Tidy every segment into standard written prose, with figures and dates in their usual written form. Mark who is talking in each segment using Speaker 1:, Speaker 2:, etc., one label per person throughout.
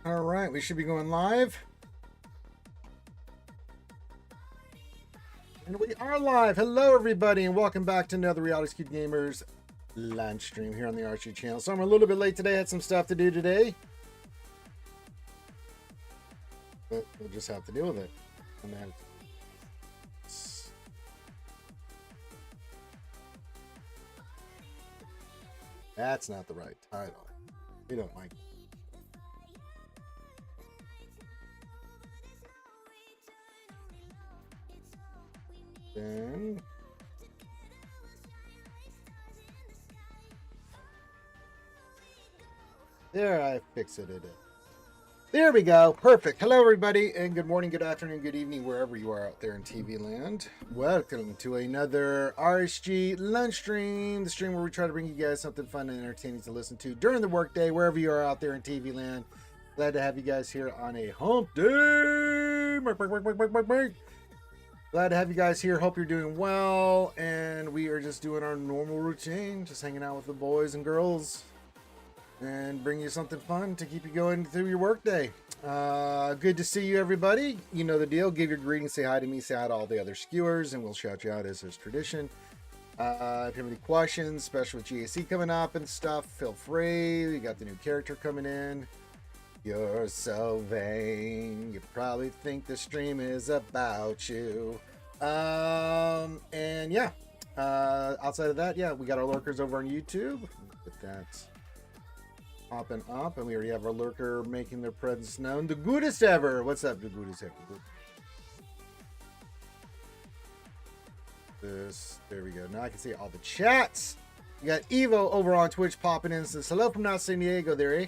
Speaker 1: All right, we should be going live. And we are live. Hello, everybody, and welcome back to another Reality Skewed Gamers live stream here on the RC channel. So I'm a little bit late today. Had some stuff to do today, but we'll just have to deal with it. And then that's not the right title. We don't like it. Then there, I fixed it. There we go. Perfect. Hello, everybody, and good morning, good afternoon, good evening, wherever you are out there in TV land. Welcome to another RSG lunch stream, the stream where we try to bring you guys something fun and entertaining to listen to during the workday, wherever you are out there in TV land. Glad to have you guys here on a hump day. Glad to have you guys here. Hope you're doing well. And we are just doing our normal routine, just hanging out with the boys and girls and bring you something fun to keep you going through your workday. Good to see you, everybody. You know the deal. Give your greetings, say hi to me, say hi to all the other skewers, and we'll shout you out as is tradition. If you have any questions, especially with GAC coming up and stuff, feel free. We got the new character coming in. You're so vain. You probably think the stream is about you. And yeah, outside of that, yeah, we got our lurkers over on YouTube. Get that popping up, and we already have our lurker making their presence known. The goodest ever. What's up, the goodest ever? There we go. Now I can see all the chats. You got Evo over on Twitch popping in. Says hello from San Diego there, eh?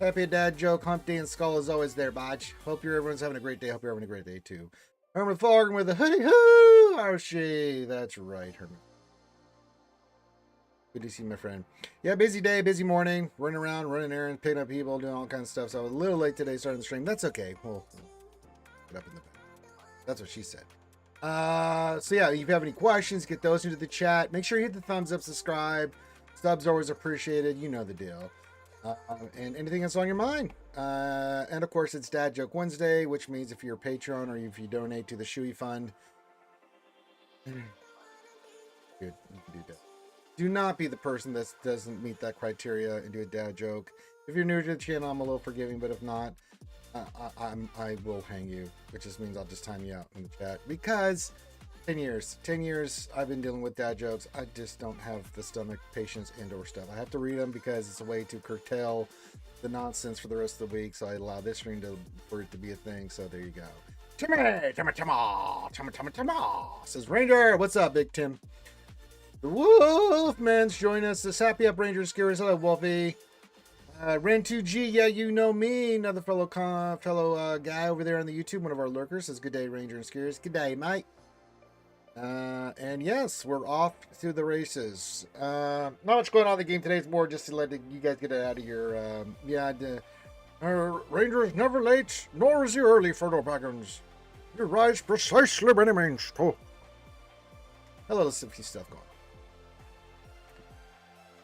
Speaker 1: Happy dad joke, hump day, and skull is always there, Bodge. Hope everyone's having a great day. Hope you're having a great day too. Herman Thorgan with a hoodie hoo! Archie. That's right, Herman. Good to see you, my friend. Yeah, busy day, busy morning. Running around, running errands, picking up people, doing all kinds of stuff. So I was a little late today starting the stream. That's okay. We'll get up in the bed. That's what she said. So yeah, if you have any questions, get those into the chat. Make sure you hit the thumbs up, subscribe. Subs are always appreciated. You know the deal. And anything that's on your mind. And of course, it's Dad Joke Wednesday, which means if you're a Patreon or if you donate to the Shui Fund, good, you can do that. Do not be the person that doesn't meet that criteria and do a dad joke. If you're new to the channel, I'm a little forgiving, but if not, I will hang you, which just means I'll just time you out in the chat because 10 years I've been dealing with dad jokes. I just don't have the stomach, patience, and/or stuff. I have to read them because it's a way to curtail the nonsense for the rest of the week. So I allow this stream for it to be a thing. So there you go. Timmy, says Ranger. What's up, Big Tim? The Wolfman's joining us. This Happy Up Ranger Skewers. Hello, Wolfie. Ren2G, yeah, you know me. Another fellow guy over there on the YouTube, one of our lurkers, says good day, Ranger and Skewers. Good day, mate. And yes, we're off through the races. Not much going on in the game today. It's more just to let you guys get it out of your Ranger is never late, nor is he early for no pagans. You rise precisely when he means to. Hello, let's see a few stuff going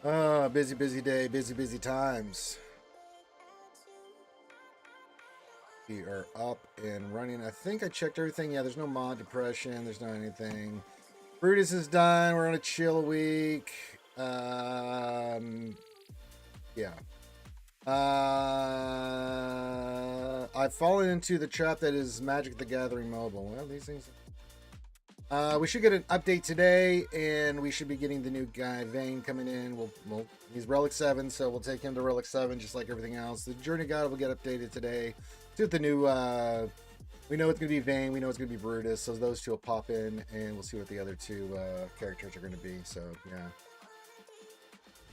Speaker 1: on. Busy day, busy times. We are up and running. I think I checked everything. Yeah, there's no mod depression. There's no anything. Brutus is done. We're on a chill week. Yeah. I've fallen into the trap that is Magic the Gathering mobile. Well, these things. We should get an update today, and we should be getting the new guy Vane coming in. He's Relic 7, so we'll take him to Relic 7 just like everything else. The Journey God will get updated today. See what the new we know it's gonna be Vane, we know it's gonna be Brutus, so those two will pop in, and we'll see what the other two characters are gonna be. So yeah.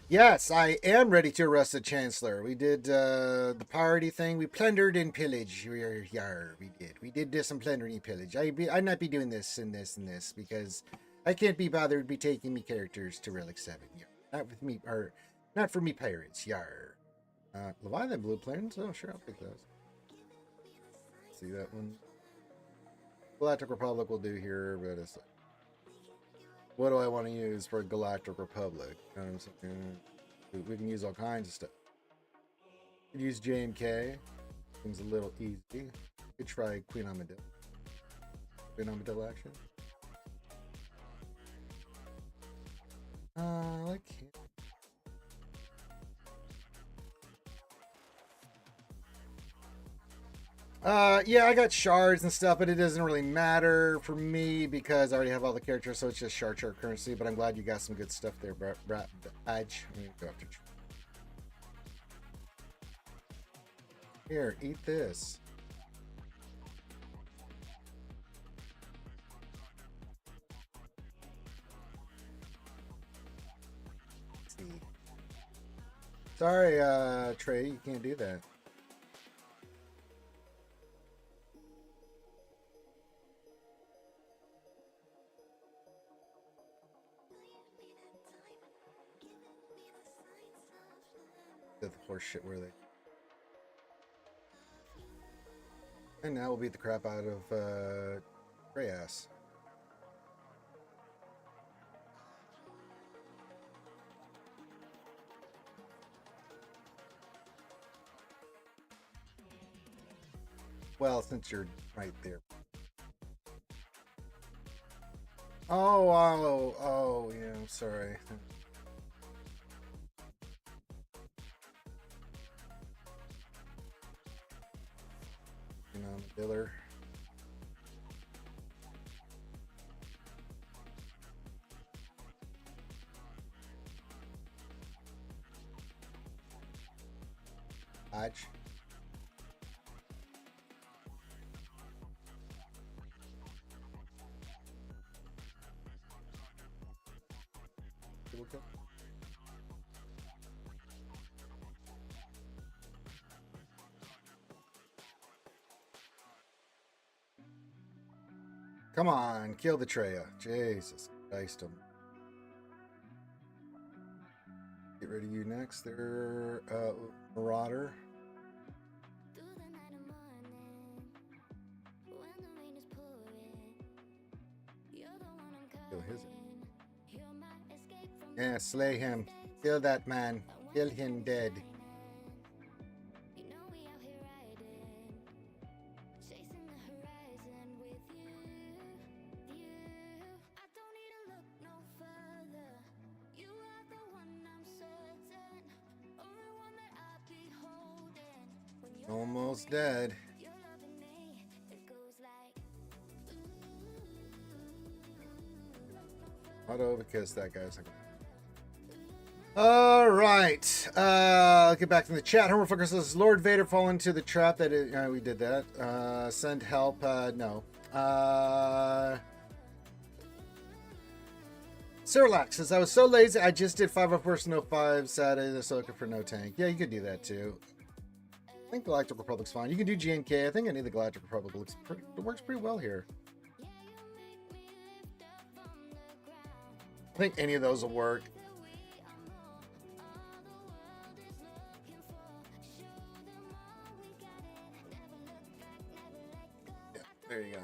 Speaker 1: Yes, I am ready to arrest the Chancellor. We did the party thing. We plundered and pillaged. We did some plundering and pillage. I'd not be doing this and this and this because I can't be bothered to be taking me characters to Relic 7. Yar. Not with me, or not for me pirates. Yar. Leviathan blue planes. Oh, sure, I'll pick those. See that one? Galactic Republic will do here, but it's like, what do I want to use for Galactic Republic? We can use all kinds of stuff. We could use JMK. Seems a little easy. Could try Queen Armadillo. Queen Armadillo action. Like. Yeah, I got shards and stuff, but it doesn't really matter for me because I already have all the characters, so it's just shard currency. But I'm glad you got some good stuff there, Badge. Here, eat this. Sorry, Trey, you can't do that. The horse shit were they? And now we'll beat the crap out of Grey Ass. Well, since you're right there. Oh, yeah, I'm sorry. You know, Diller. Hodge. Come on, kill the Treya. Jesus Christ. Get rid of you next. There, Marauder. Kill his. Yeah, slay him. Kill that man. Kill him dead. Almost dead. Auto because that guy's like. All right. Get back to the chat. Homerfucker says Lord Vader fall into the trap that is, we did that. Send help. No. Cerlax says I was so lazy I just did 504 Saturday the Soka for no tank. Yeah, you could do that too. I think Galactic Republic's fine. You can do GNK. I think any of the Galactic Republic works pretty well here. I think any of those will work. Yeah, there you go.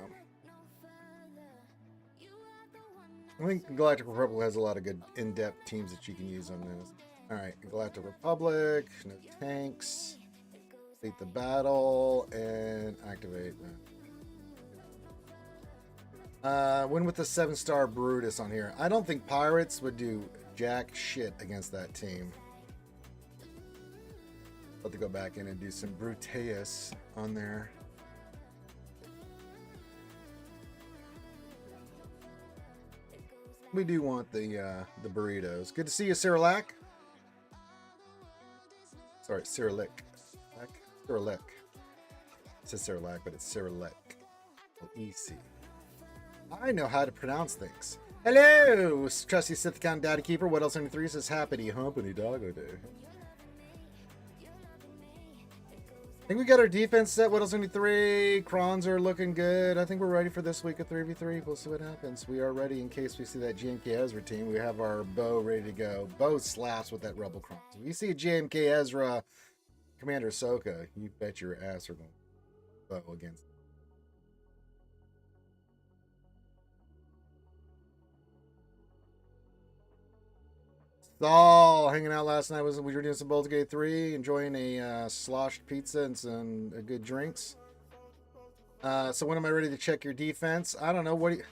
Speaker 1: I think Galactic Republic has a lot of good in-depth teams that you can use on this. All right, Galactic Republic, no tanks. Complete the battle and activate. Win with the 7-star Brutus on here. I don't think Pirates would do jack shit against that team. Let to go back in and do some Bruteus on there. We do want the burritos. Good to see you, Cyrilak. Sorry, Cyrillic. Cyrillic. It says Cyrilak, but it's Cyrillic. E-C. I know how to pronounce things. Hello, trusty Sith Count Data Keeper. What else 73 says happy humpity doggo day. I think we got our defense set. What else 73? Crons are looking good. I think we're ready for this week of 3v3. We'll see what happens. We are ready in case we see that GMK Ezra team. We have our bow ready to go. Bow slaps with that Rebel Crons. If you see a GMK Ezra Commander Ahsoka, you bet your ass are going to bow against. Saul hanging out last night. We were doing some Baldur's Gate 3, enjoying a sloshed pizza and some good drinks. So when am I ready to check your defense? I don't know. What do you,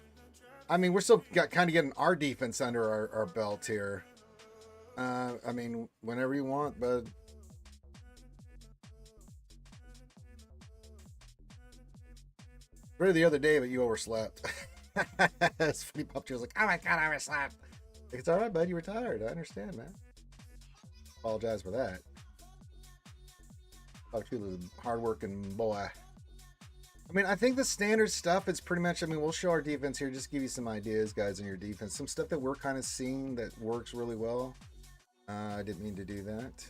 Speaker 1: I mean, we're still kind of getting our defense under our belt here. I mean, whenever you want, but ready the other day, but you overslept. It's funny. Pop was like, "Oh my god, I overslept." It's all right, bud. You were tired. I understand, man. Apologize for that. Pop was a hardworking boy. I mean, I think the standard stuff is pretty much, I mean, we'll show our defense here, just give you some ideas, guys, on your defense. Some stuff that we're kind of seeing that works really well. I didn't mean to do that.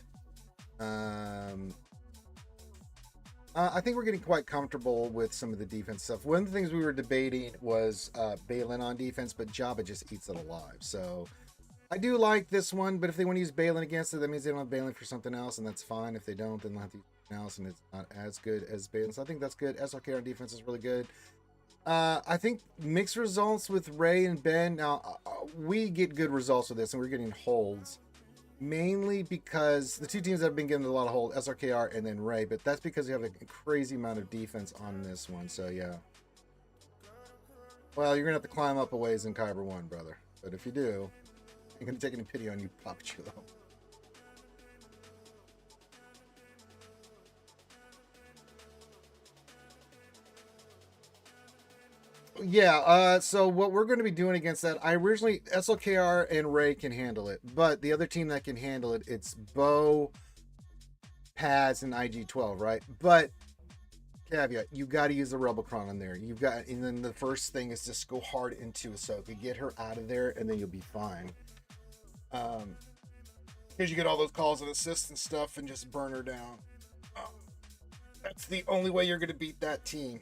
Speaker 1: I think we're getting quite comfortable with some of the defense stuff. One of the things we were debating was Balin on defense, but Jabba just eats it alive. So I do like this one, but if they want to use Balin against it, that means they don't have Balin for something else, and that's fine. If they don't, then they'll have to use something else, and it's not as good as Balin. So I think that's good. SRK on defense is really good. I think mixed results with Ray and Ben. Now, we get good results with this, and we're getting holds. Mainly because the two teams that have been getting a lot of hold, SRKR and then Ray, but that's because you have a crazy amount of defense on this one, so yeah. Well, you're going to have to climb up a ways in Kyber 1, brother. But if you do, I'm going to take any pity on you, Pop Chulo. Yeah, so what we're going to be doing against that, I originally, SLKR and Ray can handle it, but the other team that can handle it, it's Bo, Paz, and IG-12, right? But, caveat, you got to use the Rebelcron on there. You've got, and then the first thing is just go hard into Ahsoka, get her out of there, and then you'll be fine. Because you get all those calls and assists and stuff, and just burn her down. That's the only way you're going to beat that team.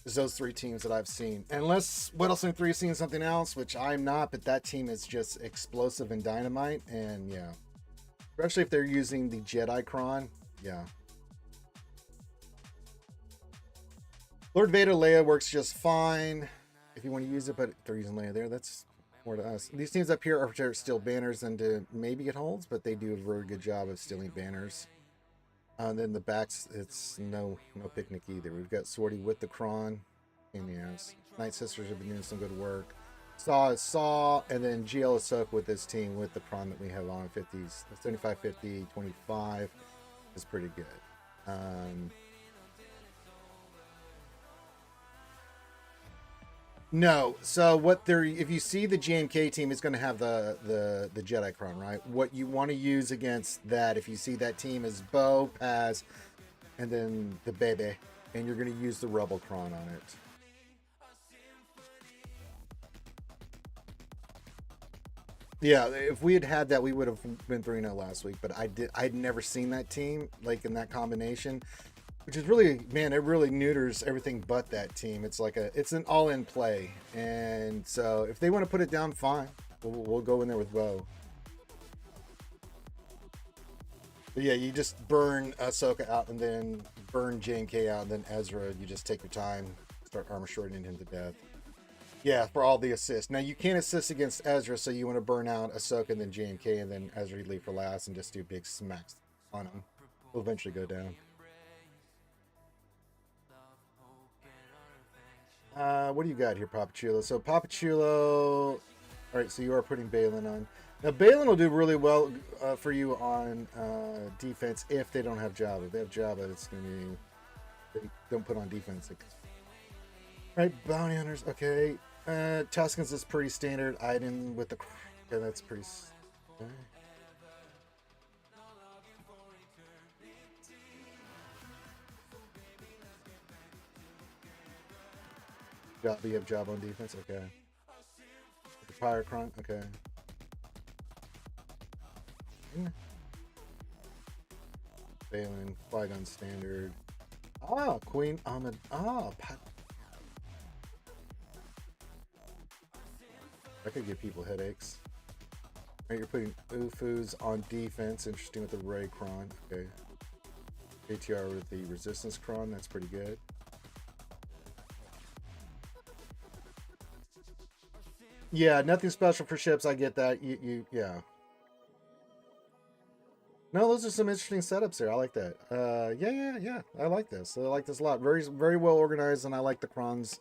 Speaker 1: Is those three teams that I've seen. Unless Whittleston 3 is seeing something else, which I'm not, but that team is just explosive and dynamite, and yeah. Especially if they're using the Jedi Cron, yeah. Lord Vader Leia works just fine if you want to use it, but if they're using Leia there, that's more to us. These teams up here are still banners and to maybe get holds, but they do a very good job of stealing banners. And then the backs, it's no picnic either. We've got Swordy with the Cron. And yes, Night Sisters have been doing some good work. Saw is Saw, and then GL Ahsoka with this team with the Cron that we have on 50s. 75, 50, 25 is pretty good. No, so what they're, if you see the JMK team, it's going to have the Jedi Cron, right? What you want to use against that, if you see that team, is Bo, Paz, and then the Bebe, and you're going to use the Rebel Cron on it. Yeah, if we had that, we would have been 3-0 last week, but I'd never seen that team, like, in that combination. Which is really, man, it really neuters everything but that team. It's like it's an all-in play. And so if they want to put it down, fine. We'll go in there with Bo. But yeah, you just burn Ahsoka out and then burn JNK out and then Ezra. You just take your time, start armor shortening him to death. Yeah, for all the assists. Now, you can't assist against Ezra, so you want to burn out Ahsoka and then JNK and then Ezra you leave for last and just do big smacks on him. He'll eventually go down. What do you got here, Papachulo? So Papachulo, all right, so you are putting Balin on. Now, Balin will do really well for you on defense if they don't have Jabba. If they have Jabba, it's going to be, they don't put on defense. Right, Bounty Hunters, okay. Tuscans is pretty standard item with the, okay, that's pretty, okay. You have job on defense, okay. The Pyrocron, okay. Balin, Qui-Gon standard. Ah, Queen Ahmed. Ah, I could give people headaches. Right, you're putting Ufus on defense. Interesting with the Ray Cron. Okay. ATR with the Resistance Cron. That's pretty good. Yeah, nothing special for ships. I get that. Yeah. No, those are some interesting setups there. I like that. Yeah. I like this. I like this a lot. Very well organized, and I like the crons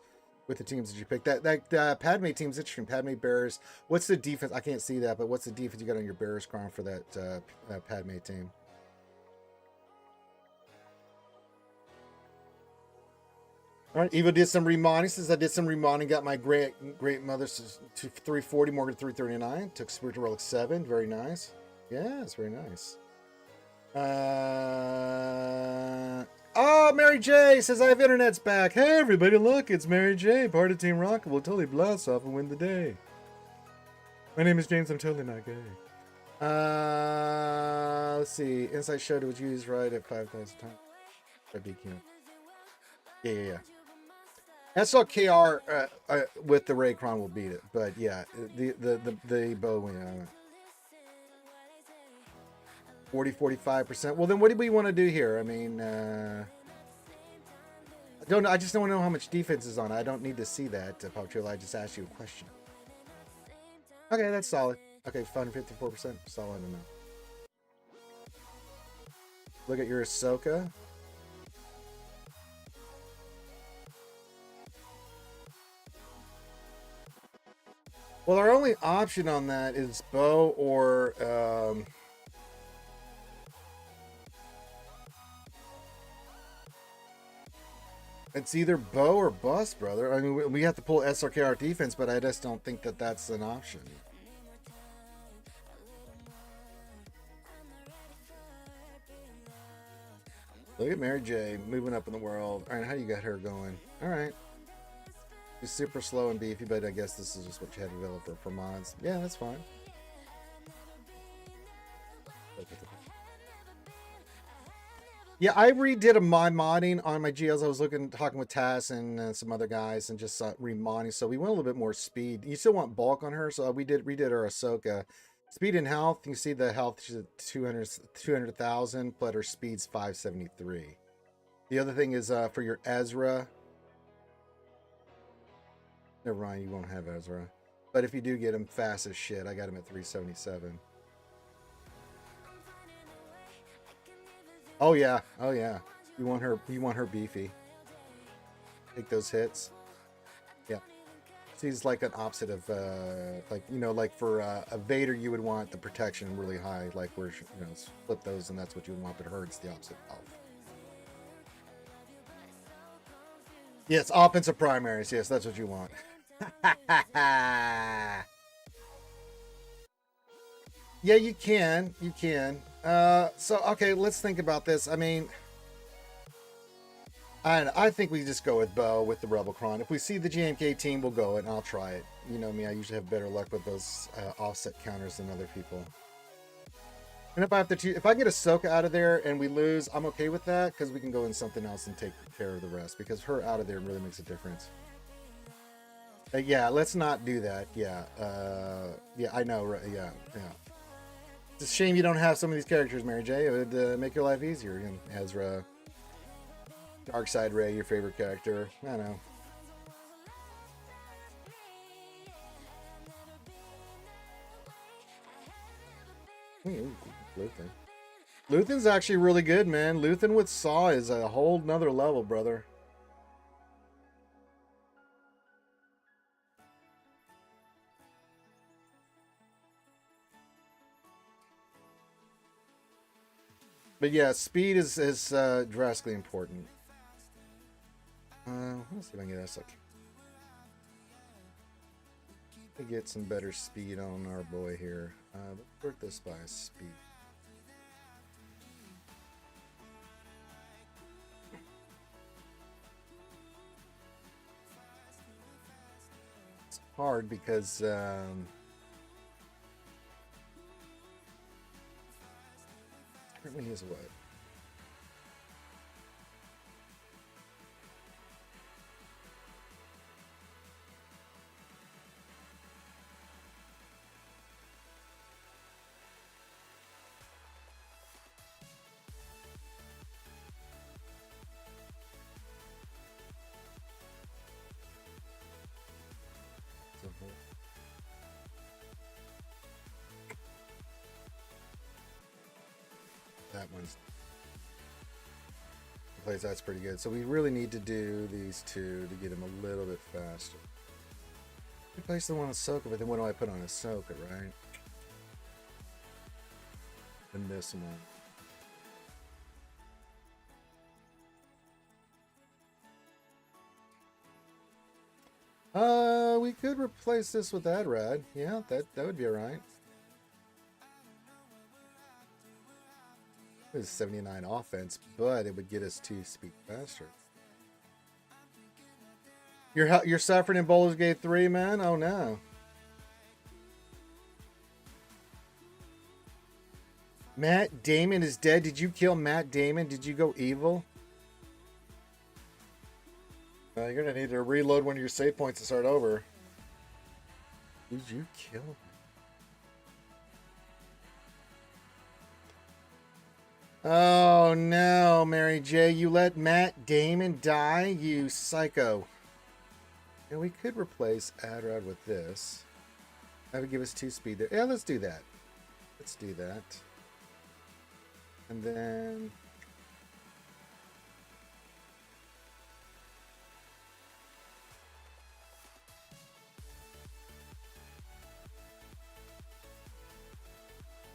Speaker 1: with the teams that you picked. That Padme team's interesting. Padme Bears. What's the defense? I can't see that, but what's the defense you got on your Bears cron for that Padme team? All right, Eva did some remodding. Says I did some remodding. Got my great mother's to 340, Morgan 339. Took Spiritual Relic 7. Very nice. Yeah, it's very nice. Oh, Mary J says I have internet's back. Hey, everybody, look, it's Mary J. Part of Team Rocket. We'll totally blast off and win the day. My name is James. I'm totally not gay. Let's see. Insight showed it was used right at 5,000 times. Yeah. SLKR with the Raycron will beat it, but yeah, the bow 40-45%. Well, then what do we want to do here? I mean, I don't know. I just don't know how much defense is on. I don't need to see that, Popchula. I just asked you a question. Okay, that's solid. Okay, fun, 54%. Solid enough. Look at your Ahsoka. Well, our only option on that is bow or it's either bow or bust, brother. I mean, we have to pull SRKR defense, but I just don't think that that's an option. Look at Mary J moving up in the world. All right, how you got her going? All right. She's super slow and beefy, but I guess this is just what you had to develop for mods. Yeah, that's fine. Yeah, I redid my modding on my GLs. I was talking with Tass and some other guys, and just remodding. So we went a little bit more speed. You still want bulk on her, so we redid our Ahsoka. Speed and health. You see the health, she's at 200,000, but her speed's 573. The other thing is for your Ezra. Never mind, you won't have Ezra. But if you do get him, fast as shit. I got him at 377. Oh yeah. You want her beefy. Take those hits. Yeah. She's like an opposite of like for a Vader you would want the protection really high, like where flip those and that's what you would want, but her it's the opposite of. Yes, offensive primaries. Yes, that's what you want. Yeah, you can. So okay, let's think about this. I mean, I think we just go with Bo with the Rebel Cron. If we see the GMK team, we'll go it and I'll try it. You know me, I usually have better luck with those offset counters than other people. And if I have to, if I get Ahsoka out of there and we lose, I'm okay with that because we can go in something else and take care of the rest because her out of there really makes a difference. Yeah, let's not do that. Yeah, I know. Right? Yeah. It's a shame you don't have some of these characters, Mary J. It would make your life easier. You know, Ezra, Darkside Ray, your favorite character. I know. Luthen. Luthen's actually really good, man. Luthen with Saw is a whole nother level, brother. But yeah, speed is drastically important. Let's see if I can get this. To get some better speed on our boy here. Let's work this by speed. It's hard because when he is what? That one's place. That's pretty good. So we really need to do these two to get him a little bit faster. Replace the one on Soaker, but then what do I put on a Soaker, right? And this one. We could replace this with Adrad. Yeah, that would be alright. It was 79 offense, but it would get us 2 speed faster. You're suffering in Baldur's Gate 3, man? Oh no. Matt Damon is dead. Did you kill Matt Damon? Did you go evil? You're gonna need to reload one of your save points to start over. Did you kill him? Oh no, Mary J. You let Matt Damon die, you psycho. And we could replace Adrad with this. That would give us 2 speed there. Yeah, let's do that. Let's do that. And then...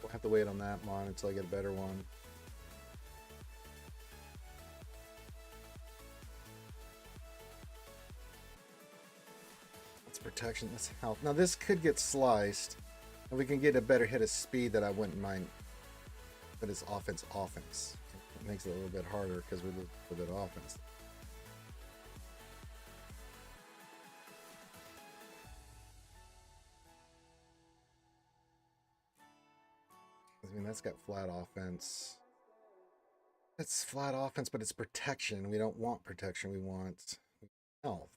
Speaker 1: we'll have to wait on that one until I get a better one. That's protection, that's health. Now this could get sliced, and we can get a better hit of speed that I wouldn't mind. But it's offense. It makes it a little bit harder because we lose a little bit of offense. I mean, that's got flat offense. It's flat offense, but it's protection. We don't want protection. We want health.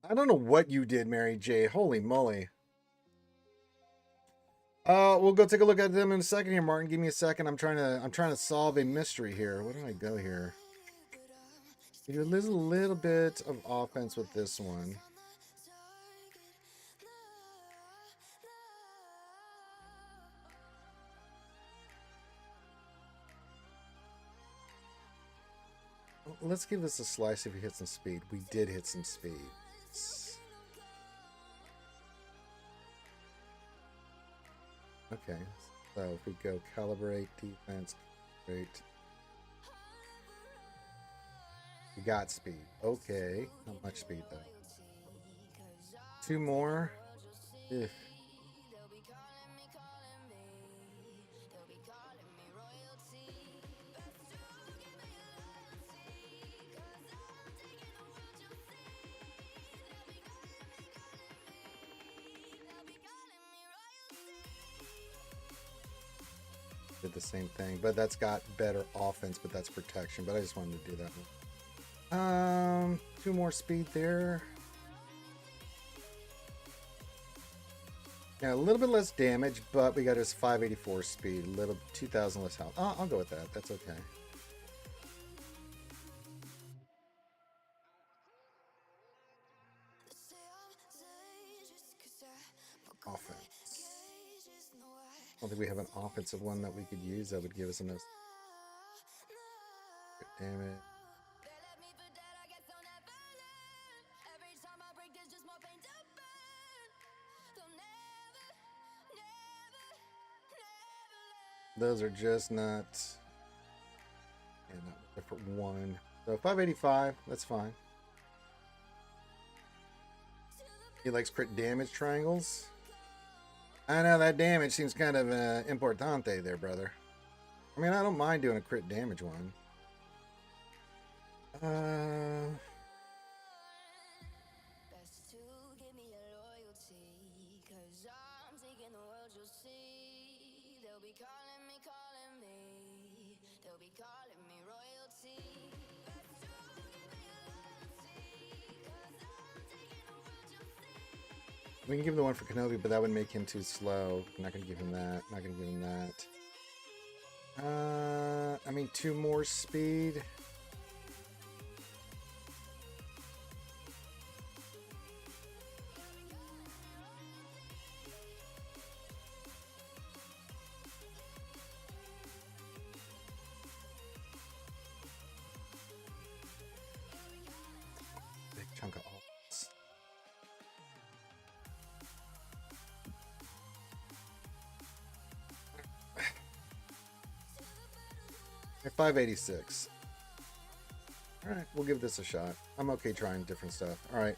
Speaker 1: I don't know what you did, Mary J. Holy moly. We'll go take a look at them in a second here, Martin. Give me a second. I'm trying to solve a mystery here. Where do I go here? You do a little bit of offense with this one. Let's give this a slice if we hit some speed. We did hit some speed. Okay, so if we go calibrate, defense, great. We got speed. Okay, not much speed though. 2 more. Ugh. Did the same thing, but that's got better offense, but that's protection. But I just wanted to do that one. 2 more speed there. Yeah, a little bit less damage, but we got his 584 speed, a little 2,000 less health. I'll go with that. That's okay. Offense. I don't think we have an offensive one that we could use that would give us enough damage. Those are just not. Yeah, not different one. So 585, that's fine. He likes crit damage triangles. I know that damage seems kind of importante there, brother. I mean, I don't mind doing a crit damage one. We can give him the one for Kenobi, but that would make him too slow. I'm not going to give him that. Not going to give him that. I mean, 2 more speed. 586. All right, we'll give this a shot. I'm okay trying different stuff. All right,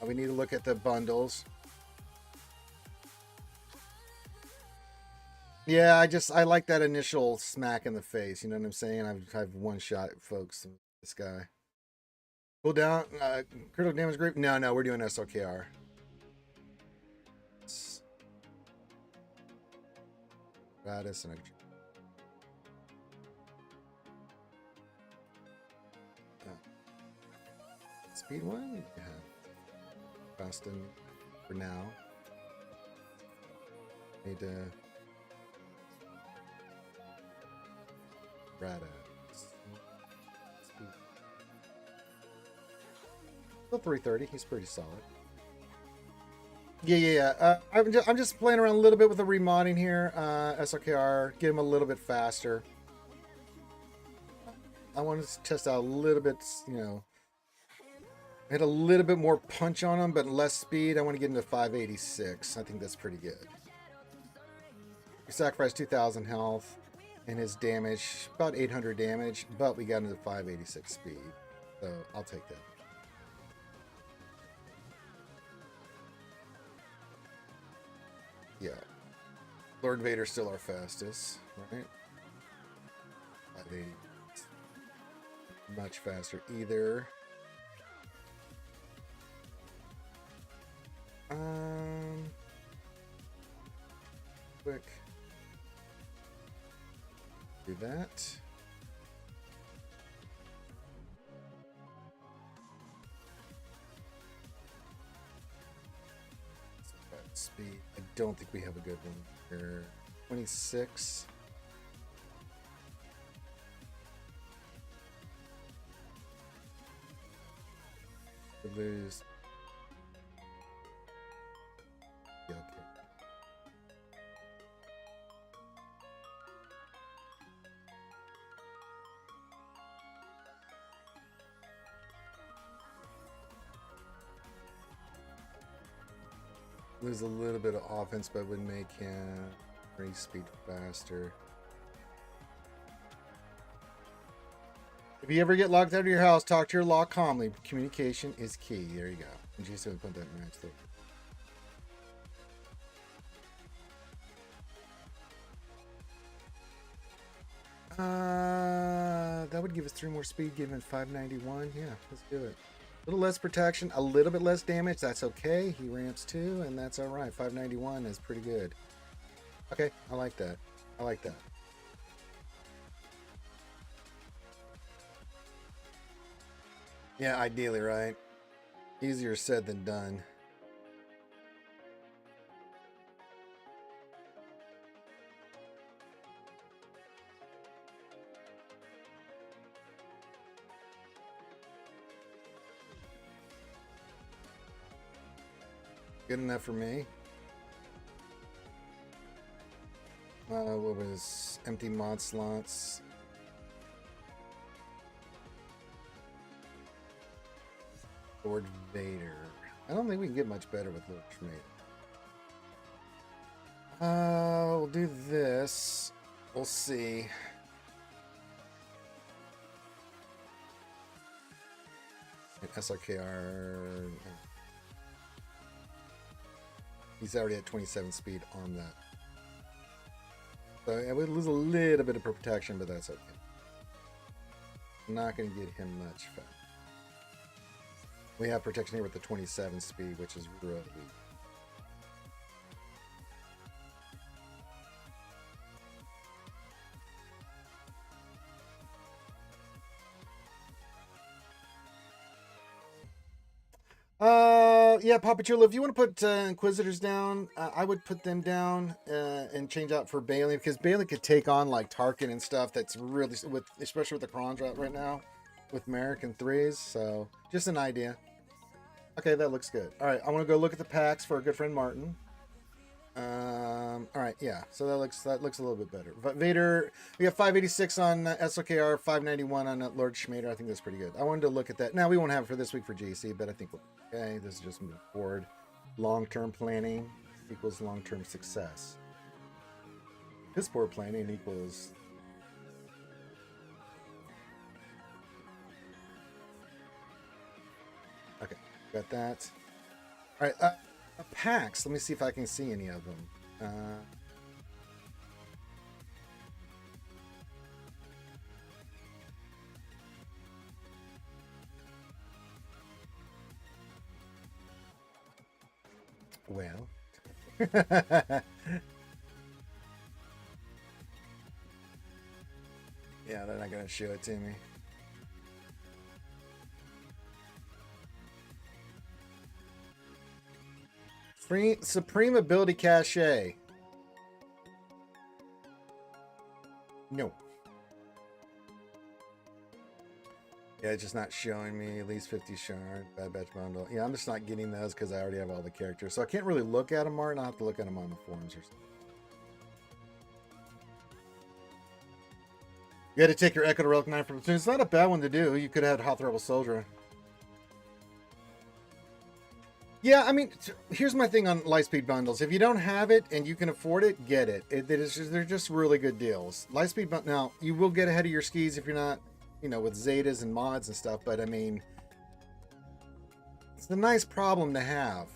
Speaker 1: we need to look at the bundles. Yeah, I like that initial smack in the face. You know what I'm saying? I've one shot folks. This guy. Pull down. Critical damage group. No, we're doing SLKR. Radis and a speed one. Yeah. Boston for now. Need to Radis. Still 330. He's pretty solid. Yeah. I'm just playing around a little bit with the remodding here. SLKR, get him a little bit faster. I want to test out a little bit, you know, hit a little bit more punch on him, but less speed. I want to get into 586. I think that's pretty good. We sacrificed 2,000 health and his damage, about 800 damage, but we got into 586 speed. So I'll take that. Yeah. Lord Vader's still our fastest, right? 580. Much faster either. Quick. Do that. Speed. I don't think we have a good one here. 26. We lose. Yeah, okay. Lose a little bit of offense, but would make him race speed faster. If you ever get locked out of your house, talk to your lock calmly. Communication is key. There you go. And just put that match there. That would give us 3 more speed, given 591. Yeah, let's do it. A little less protection, a little bit less damage. That's okay. He ramps too, and that's all right. 591 is pretty good. Okay, I like that. I like that. Yeah, ideally, right? Easier said than done. Good enough for me. What was empty mod slots? Lord Vader. I don't think we can get much better with Lord Vader. We'll do this. We'll see. SRKR. He's already at 27 speed on that. So I would lose a little bit of protection, but that's okay. I'm not going to get him much faster. We have protection here with the 27 speed, which is really weak. Yeah, Papa Chulo, if you want to put Inquisitors down, I would put them down and change out for Bailey, because Bailey could take on like Tarkin and stuff. That's really, especially with the Cron drop right now with Merrick and 3s. So just an idea. Okay, that looks good. All right, I want to go look at the packs for our good friend Martin. All right, yeah. So that looks a little bit better. But Vader, we got 586 on SLKR, 591 on Lord Schmader. I think that's pretty good. I wanted to look at that. Now we won't have it for this week for GC, but I think okay. This is just moving forward. Long-term planning equals long-term success. Piss poor planning equals Okay, got that. All right, packs. Let me see if I can see any of them. Well. Yeah, they're not going to show it to me. Free Supreme Ability Cache. No. Yeah, it's just not showing me. At least 50 shard. Bad Batch Bundle. Yeah, I'm just not getting those because I already have all the characters. So I can't really look at them, Martin. I'll have to look at them on the forums or something. You had to take your Echo to Relic 9 from Platoon. It's not a bad one to do. You could have had Hoth Rebel Soldier. Yeah, I mean, here's my thing on Lightspeed bundles. If you don't have it and you can afford it, get it. They're just really good deals. Lightspeed bundle. Now, you will get ahead of your skis if you're not, you know, with Zetas and mods and stuff. But I mean, it's a nice problem to have.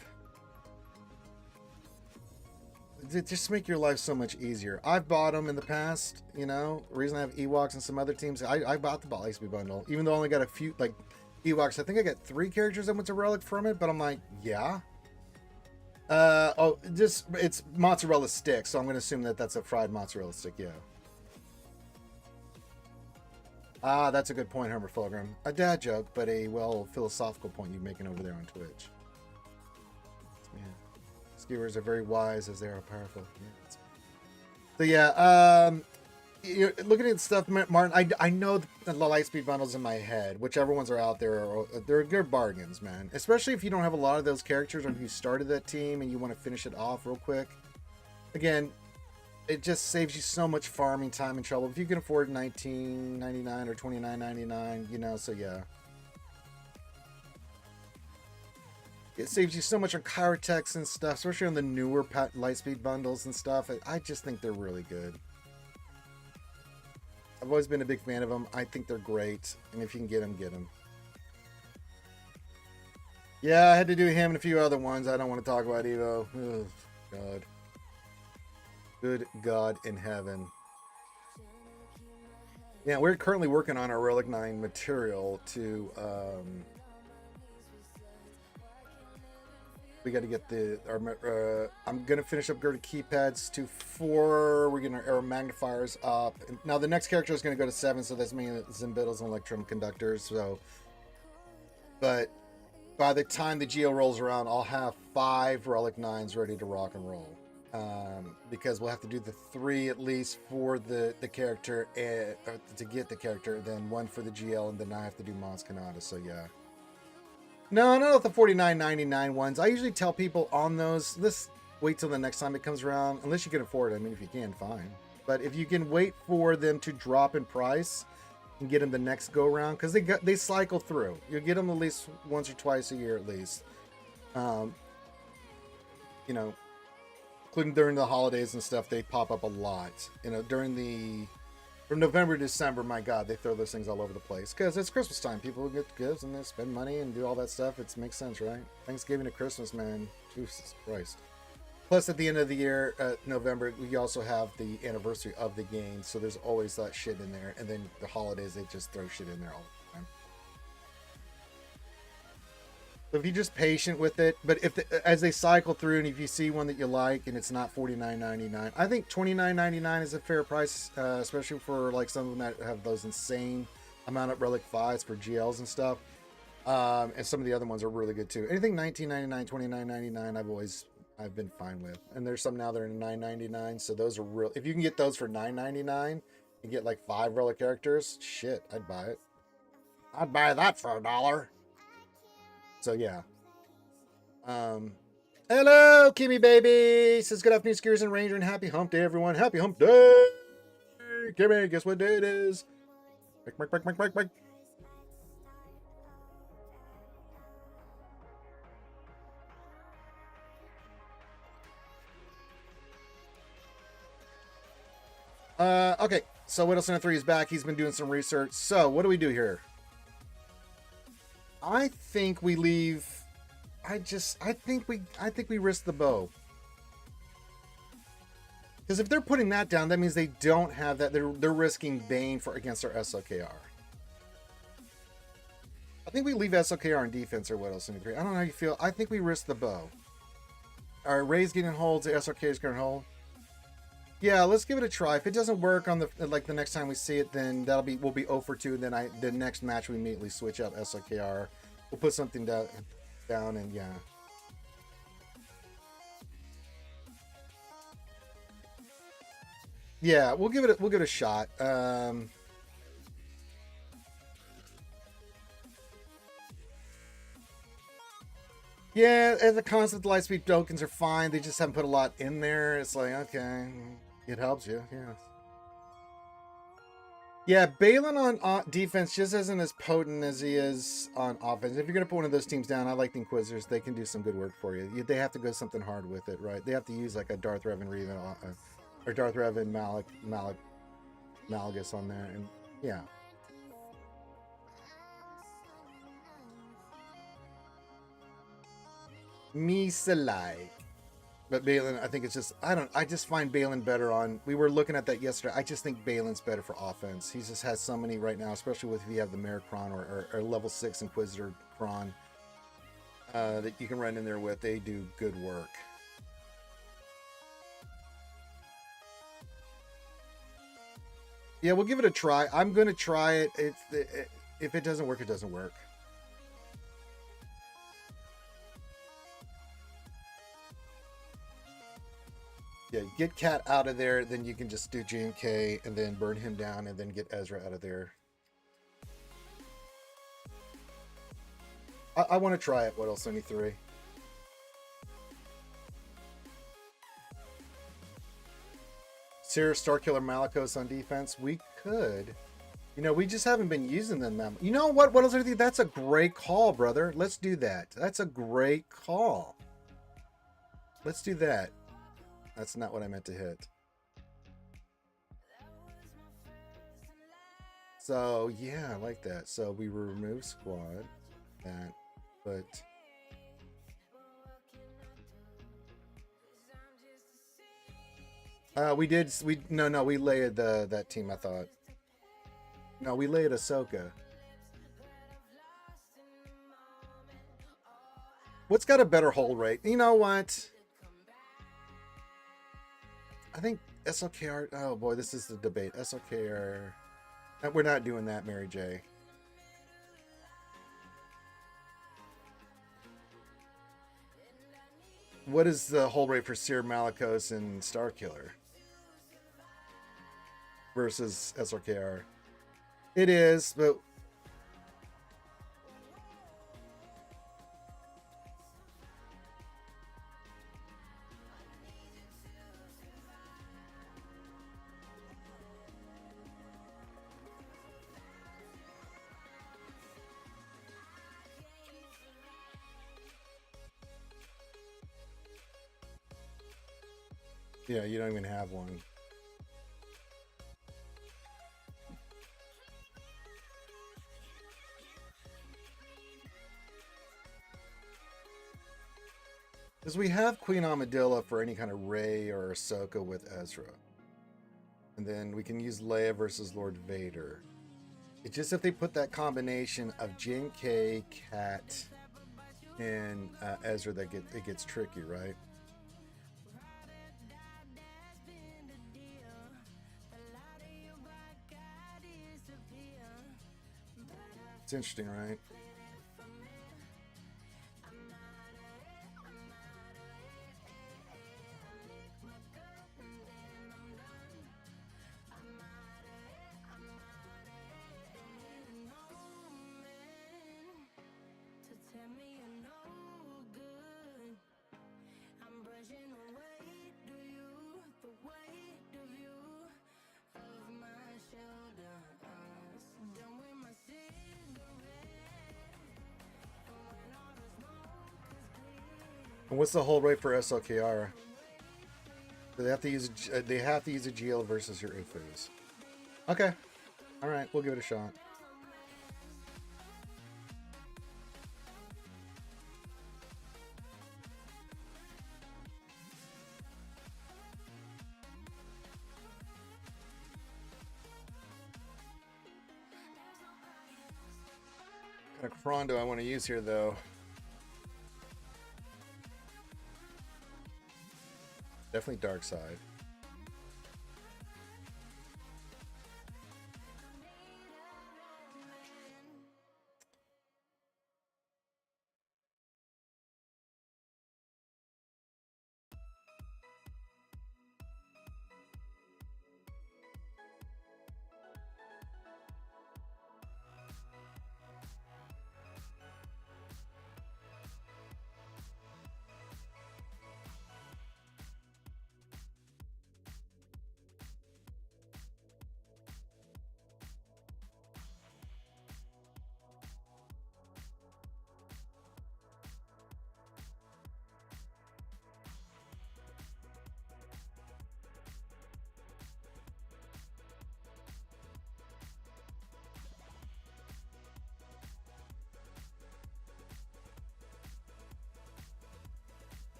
Speaker 1: It just make your life so much easier. I've bought them in the past, you know. The reason I have Ewoks and some other teams, I bought the Lightspeed bundle, even though I only got a few, like Ewoks. I think I got 3 characters that went to Relic from it, but I'm like, yeah. It's mozzarella stick, so I'm gonna assume that that's a fried mozzarella stick, yeah. Ah, that's a good point, Hermer Fulgrim. A dad joke, but a well philosophical point you're making over there on Twitch. Yeah. Skewers are very wise as they are powerful. Yeah, so yeah, you're looking at stuff, Martin. I know the Lightspeed bundles in my head, whichever ones are out there, they're good bargains, man. Especially if you don't have a lot of those characters, or if you started that team and you want to finish it off real quick. Again, it just saves you so much farming time and trouble. If you can afford $19.99 or $29.99, you know, so yeah. It saves you so much on Kyrotex and stuff, especially on the newer Lightspeed bundles and stuff. I just think they're really good. I've always been a big fan of them. I think they're great. And if you can get them, get them. Yeah, I had to do him and a few other ones. I don't want to talk about Evo. Oh, God. Good God in heaven. Yeah, we're currently working on our Relic 9 material to... we got to get I'm going to finish up Gerda keypads to 4. We're getting our arrow magnifiers up. Now, the next character is going to go to 7, so that's meaning Zimbittles and Electrum Conductors. So, but by the time the Geo rolls around, I'll have 5 Relic 9s ready to rock and roll. Because we'll have to do the 3 at least for the character, to get the character, then 1 for the GL, and then I have to do Mons Kanata, so yeah. No, I don't know if the $49.99 ones. I usually tell people on those, let's wait till the next time it comes around. Unless you can afford it. I mean, if you can, fine. But if you can wait for them to drop in price and get them the next go round, because they cycle through. You'll get them at least once or twice a year at least. You know, including during the holidays and stuff, they pop up a lot. You know, from November to December, my God, they throw those things all over the place. Because it's Christmas time. People get gifts and they spend money and do all that stuff. It makes sense, right? Thanksgiving to Christmas, man. Jesus Christ. Plus, at the end of the year, November, we also have the anniversary of the game. So there's always that shit in there. And then the holidays, they just throw shit in there all the time. So if you're just patient with it, but as they cycle through, and if you see one that you like and it's not $49.99, I think $29.99 is a fair price, especially for like some of them that have those insane amount of Relic 5s for GLs and stuff. And some of the other ones are really good too. Anything $19.99, $29.99, I've been fine with. And there's some now that are $9.99, so those are real. If you can get those for $9.99 and get like 5 Relic characters, shit, I'd buy it. I'd buy that for $1. So yeah. Hello, Kimmy baby. Says good afternoon, Skiers and Ranger, and happy hump day, everyone. Happy hump day. Kimmy, guess what day it is? Break. Okay. So Whittleston 3 is back. He's been doing some research. So what do we do here? I think we leave. I think we risk the bow. Because if they're putting that down, that means they don't have that. They're risking Bane for against our SLKR. I think we leave SLKR in defense or what else in the I don't know how you feel. I think we risk the bow. Our Ray's getting holds, the SRK is going to hold. Yeah, let's give it a try. If it doesn't work on the next time we see it, then we'll be 0 for 2. And then the next match we immediately switch out SLKR. We'll put something down and yeah. Yeah, we'll give it a shot. Yeah, as a concept, Lightspeed tokens are fine. They just haven't put a lot in there. It's like, okay, it helps you, yeah. Yeah, Balin on defense just isn't as potent as he is on offense. If you're going to put one of those teams down, I like the Inquisitors. They can do some good work for you. They have to go something hard with it, right? They have to use like a Darth Revan Revan or Darth Revan Malagus on there, and yeah. Misalai. But Balin, I think it's just I just find Balin better on. We were looking at that yesterday. I just think Balin's better for offense. He just has so many right now, especially with if you have the Mare Kron or level 6 Inquisitor Kron that you can run in there with. They do good work. Yeah, we'll give it a try. I'm gonna try it. If it doesn't work, it doesn't work. Yeah, get Cat out of there, then you can just do GMK and then burn him down and then get Ezra out of there. I want to try it. What else? 73. Seer, Starkiller, Malicos on defense. We could. You know, we just haven't been using them. You know what? What else? That's a great call, brother. Let's do that. That's a great call. Let's do that. That's not what I meant to hit. So, yeah, I like that. So we remove squad. That, but... we layered that team, I thought. No, we layered Ahsoka. What's got a better hold rate? You know what? I think SLKR. Oh boy, this is the debate. SLKR. We're not doing that, Mary J. What is the hold rate for Seer, Malicos, and Starkiller versus SLKR? It is, but yeah, you don't even have one. Because we have Queen Amidala for any kind of Rey or Ahsoka with Ezra. And then we can use Leia versus Lord Vader. It's just if they put that combination of Jin K, Cat, and Ezra that it gets tricky, right? It's interesting, right? And what's the hold rate for SLKR? Do they have to use a GL versus your Ufus. Okay. All right, we'll give it a shot. What kind of cron do I want to use here, though? Definitely dark side.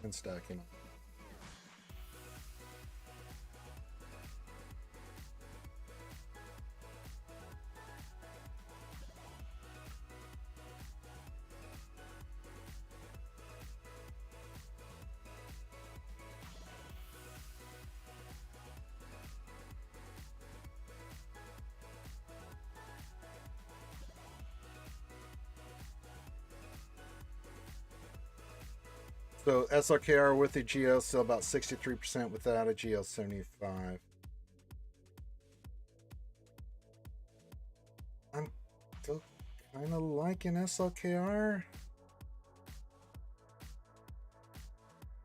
Speaker 1: And stack him. So SLKR with the GL still about 63% without a GL 75. I'm still kind of liking SLKR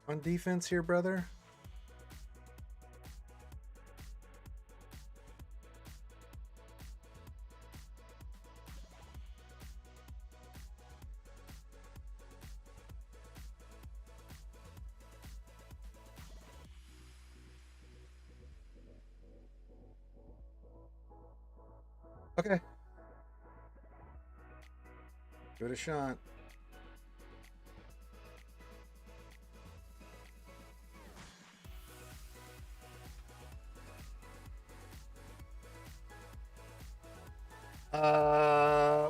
Speaker 1: on defense here, brother. Okay. Give it a shot.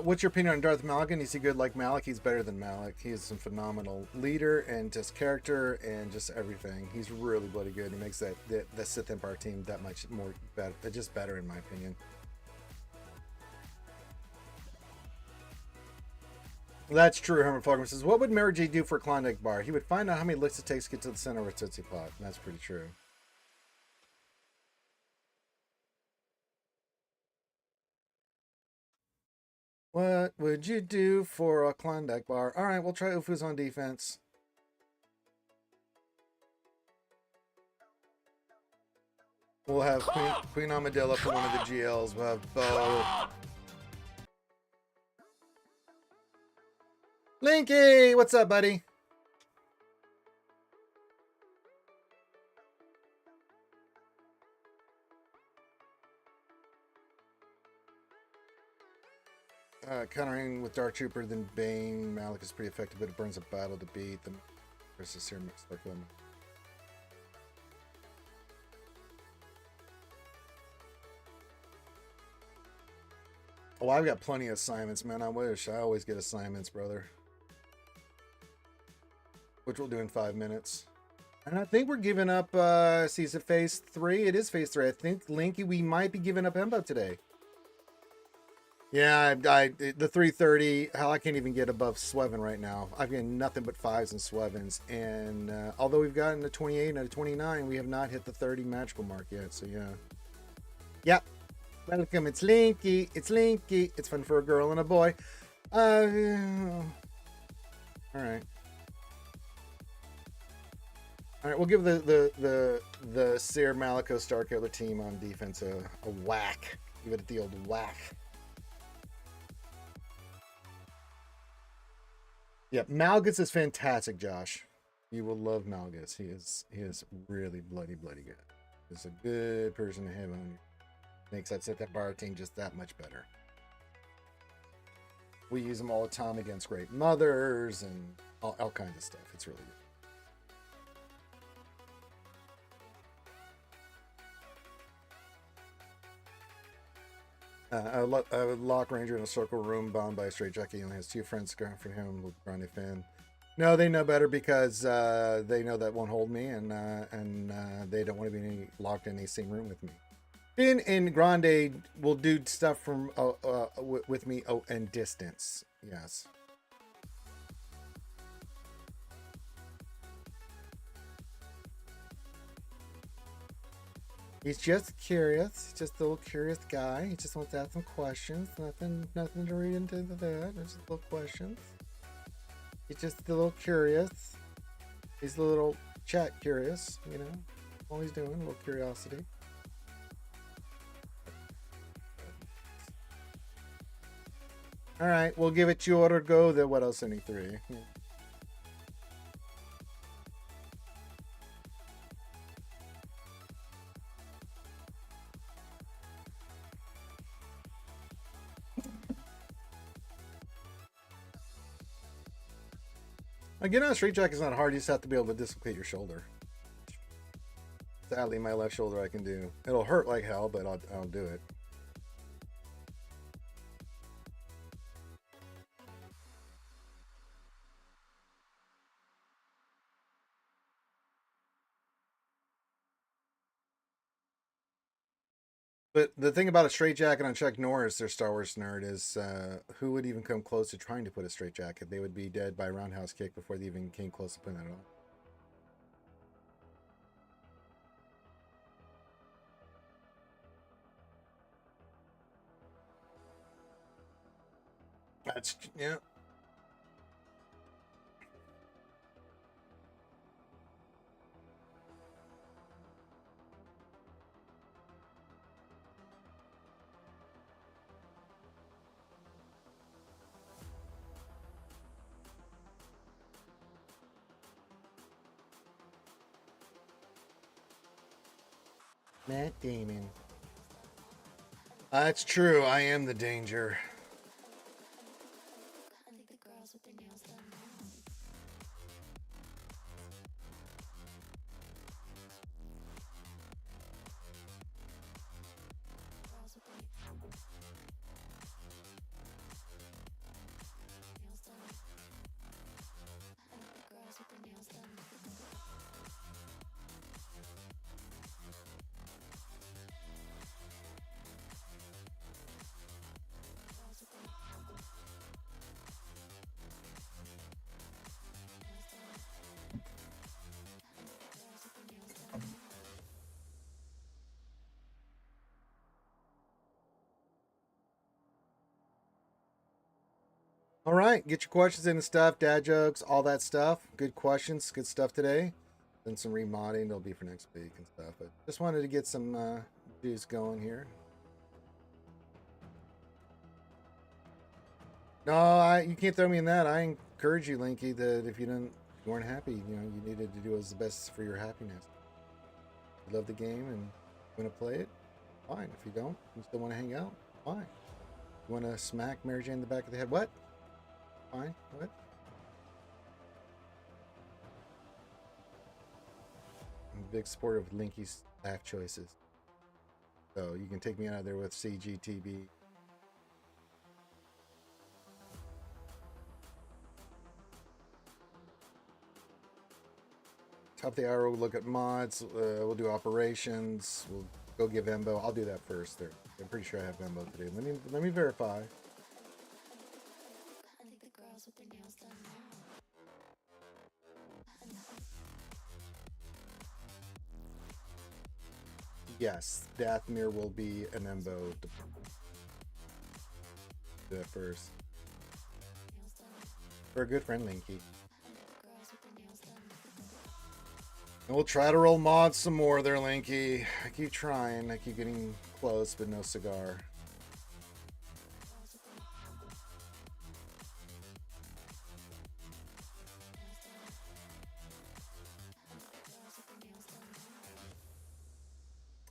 Speaker 1: What's your opinion on Darth Malgan? Is he good like Malik? He's better than Malik. He's a phenomenal leader and just character and just everything. He's really bloody good. He makes the Sith Empire team that much more better, just better in my opinion. That's true. Herman Falcon says, what would Mary J do for a Klondike bar? He would find out how many licks it takes to get to the center of a Tootsie Pop. And that's pretty true. What would you do for a Klondike bar? All right, we'll try Ufu's on defense. We'll have Queen Armadillo for one of the GLs. We'll have Bo. Linky, what's up, buddy? Countering with Dark Trooper, then Bane. Malik is pretty effective, but it burns a battle to beat them versus here mixed like them. Oh, I've got plenty of assignments, man. I wish. I always get assignments, brother. Which we'll do in 5 minutes. And I think we're giving up, see, is it phase 3? It is phase 3. I think, Linky, we might be giving up Embo today. Yeah, the 330, hell, I can't even get above Swevin right now. I've got nothing but 5s and Swevins. And although we've gotten a 28 and a 29, we have not hit the 30 magical mark yet. So, yeah. Yep. Welcome. It's Linky. It's Linky. It's fun for a girl and a boy. All right. All right, we'll give the Seer Malico Starkiller team on defense a whack. Give it the old whack. Yeah, Malgus is fantastic, Josh. You will love Malgus. He is really bloody good. He's a good person to have on you. Makes that Sith Empire team just that much better. We use them all the time against great mothers and all kinds of stuff. It's really good. A lock ranger in a circle room bound by a straitjacket. He only has 2 friends to for him with Grande Finn. No, they know better because they know that won't hold me, and they don't want to be locked in the same room with me. Finn and Grande will do stuff from with me in distance. Yes. He's just curious. Just a little curious guy. He just wants to ask some questions. Nothing to read into that. Just little questions. He's just a little curious. He's a little chat curious, you know. All he's doing, a little curiosity. All right, we'll give it your order. Go. Then what else? Any 3. Yeah. Getting on a straitjacket is not hard. You just have to be able to dislocate your shoulder. Sadly, my left shoulder I can do. It'll hurt like hell, but I'll do it. But the thing about a straitjacket on Chuck Norris, their Star Wars nerd, is who would even come close to trying to put a straitjacket? They would be dead by a roundhouse kick before they even came close to putting that on. That's, yeah. Matt Damon. That's true. I am the danger. All right, get your questions in and stuff, dad jokes, all that stuff. Good questions, good stuff today. Then some remodding, it'll be for next week and stuff. But just wanted to get some juice going here. No, you can't throw me in that. I encourage you, Linky, that if you weren't happy, you needed to do what was the best for your happiness. You love the game and you want to play it, fine. If you don't, you still want to hang out, fine. You want to smack Mary Jane in the back of the head, what? Fine, what? I'm a big supporter of Linky's laugh choices. So you can take me out of there with CGTB. Top of the hour, we'll look at mods. We'll do operations. We'll go give Embo. I'll do that first. There, I'm pretty sure I have Embo today. Let me verify. Yes, Dathmir will be an Embo. Do that first. For a good friend, Linky. And we'll try to roll mods some more there, Linky. I keep trying. I keep getting close, but no cigar.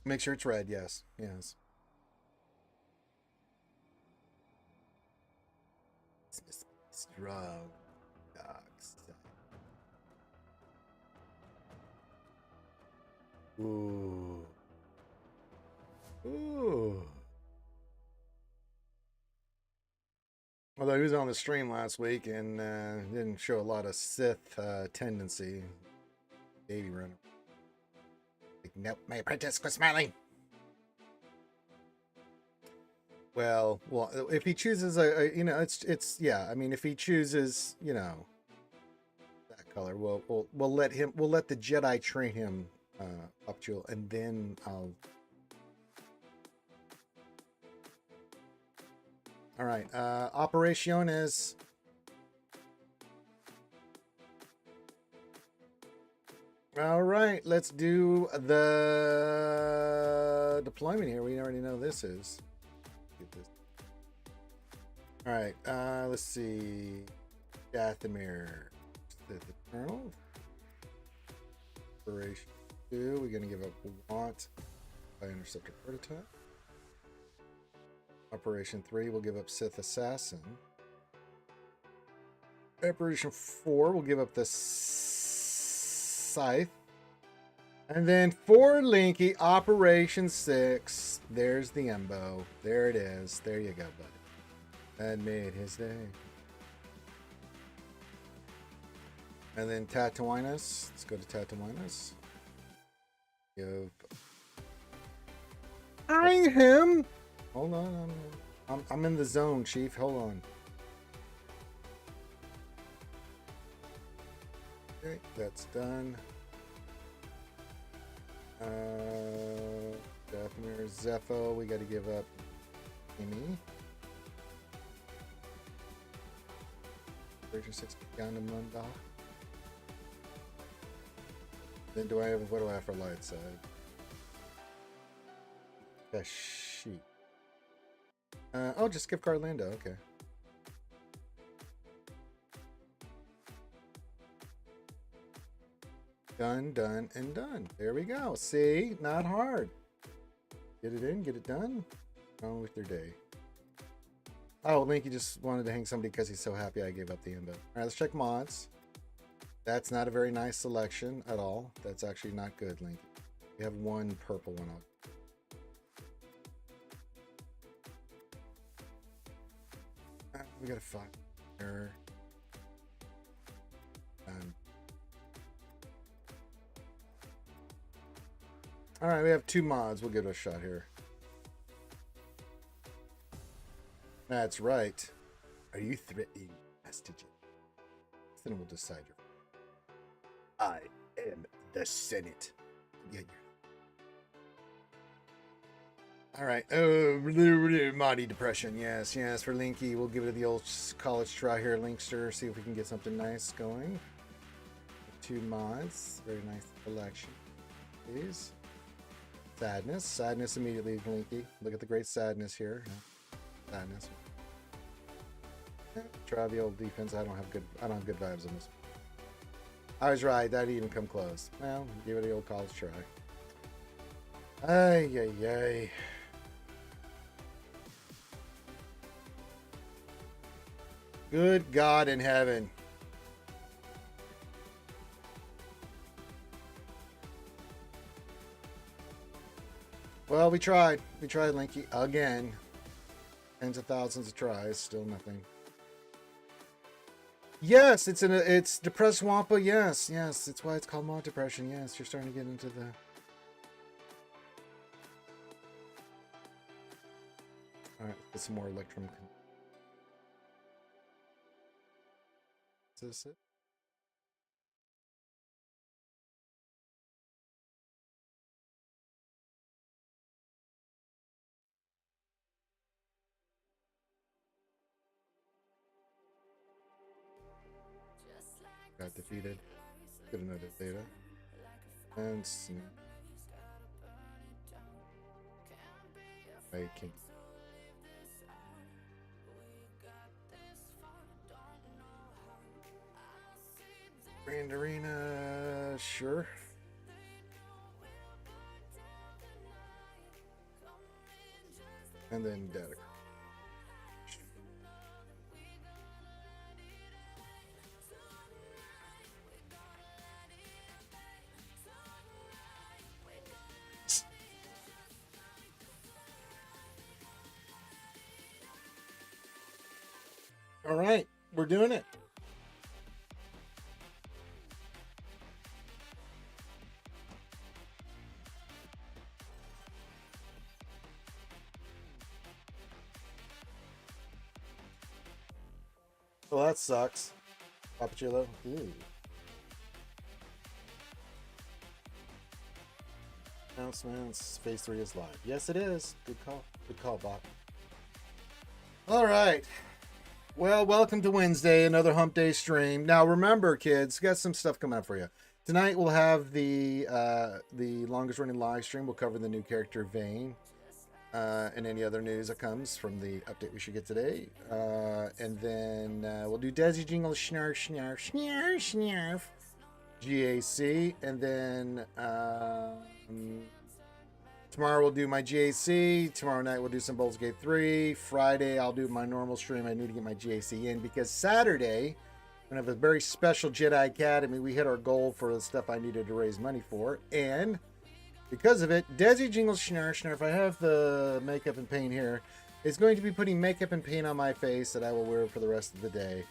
Speaker 1: Make sure it's red, yes. Yes. wrong dioxide. Ooh. Ooh. Although he was on the stream last week and didn't show a lot of Sith tendency. Baby runner. Like, nope, my apprentice, quit smiling. Well, if he chooses you know, it's yeah. I mean, if he chooses, you know, that color, we'll let him. We'll let the Jedi train him up to, and then I'll. All right, operaciones. All right, let's do the deployment here. We already know this is. Get this. All right, let's see. Dathomir, the kernel. Operation 2. We're gonna give up want by interceptor prototype. Operation 3, we'll give up Sith Assassin. Operation 4, we'll give up the Scythe. And then for Linky, Operation 6, there's the Embo. There it is. There you go, buddy. That made his day. And then Tatooinus. Let's go to Tatooinus. Give. I him. Hold on. I'm in the zone, Chief. Hold on. Okay, that's done. Dathomir, Zepho. We got to give up Amy. Version 6 Gundam Mundal. Then what do I have for light side? Sheet. Oh, just gift card Lando. Okay. Done, and done. There we go. See? Not hard. Get it in, get it done. On with your day. Oh, Linky just wanted to hang somebody because he's so happy I gave up the Embo. All right, let's check mods. That's not a very nice selection at all. That's actually not good, Linky. We have one purple one out. We got a fire. All right, we have 2 mods. We'll give it a shot here. That's right. Are you threatening Astagen? Then we'll decide. I am the Senate. Yeah. All right. Oh, Mahdi depression. Yes. For Linky, we'll give it the old college try here, Linkster. See if we can get something nice going. 2 mods. Very nice selection. Please. Sadness immediately, Linky. Look at the great sadness here. Sadness. Try the old defense. I don't have good vibes on this. I was right. That didn't even come close. Well, give it the old college try. Ay. Good God in heaven. Well, we tried. We tried, Linky, again. Tens of thousands of tries. Still nothing. Yes, it's depressed Wampa. Yes. That's why it's called mod depression. Yes, you're starting to get into the. All right, get some more Electrum. Is this it? Got defeated. Get another data. And I can. Grand Arena, sure. And then data. All right, we're doing it. Well, that sucks. Papuchillo. Ooh. Announcements. Phase 3 is live. Yes, it is. Good call. Good call, Bob. All right. Well, welcome to Wednesday, another Hump Day stream. Now, remember, kids, got some stuff coming up for you. Tonight, we'll have the longest running live stream. We'll cover the new character Vayne and any other news that comes from the update we should get today. And then we'll do Desi Jingle Snarf, Snarf, Snarf, Snarf, GAC. And then tomorrow we'll do my GAC. Tomorrow night we'll do some Baldur's Gate 3. Friday I'll do my normal stream. I need to get my GAC in because Saturday we're going to have a very special Jedi Academy. We hit our goal for the stuff I needed to raise money for. And because of it, Desi Jingle Snarf Snarf, I have the makeup and paint here, is going to be putting makeup and paint on my face that I will wear for the rest of the day.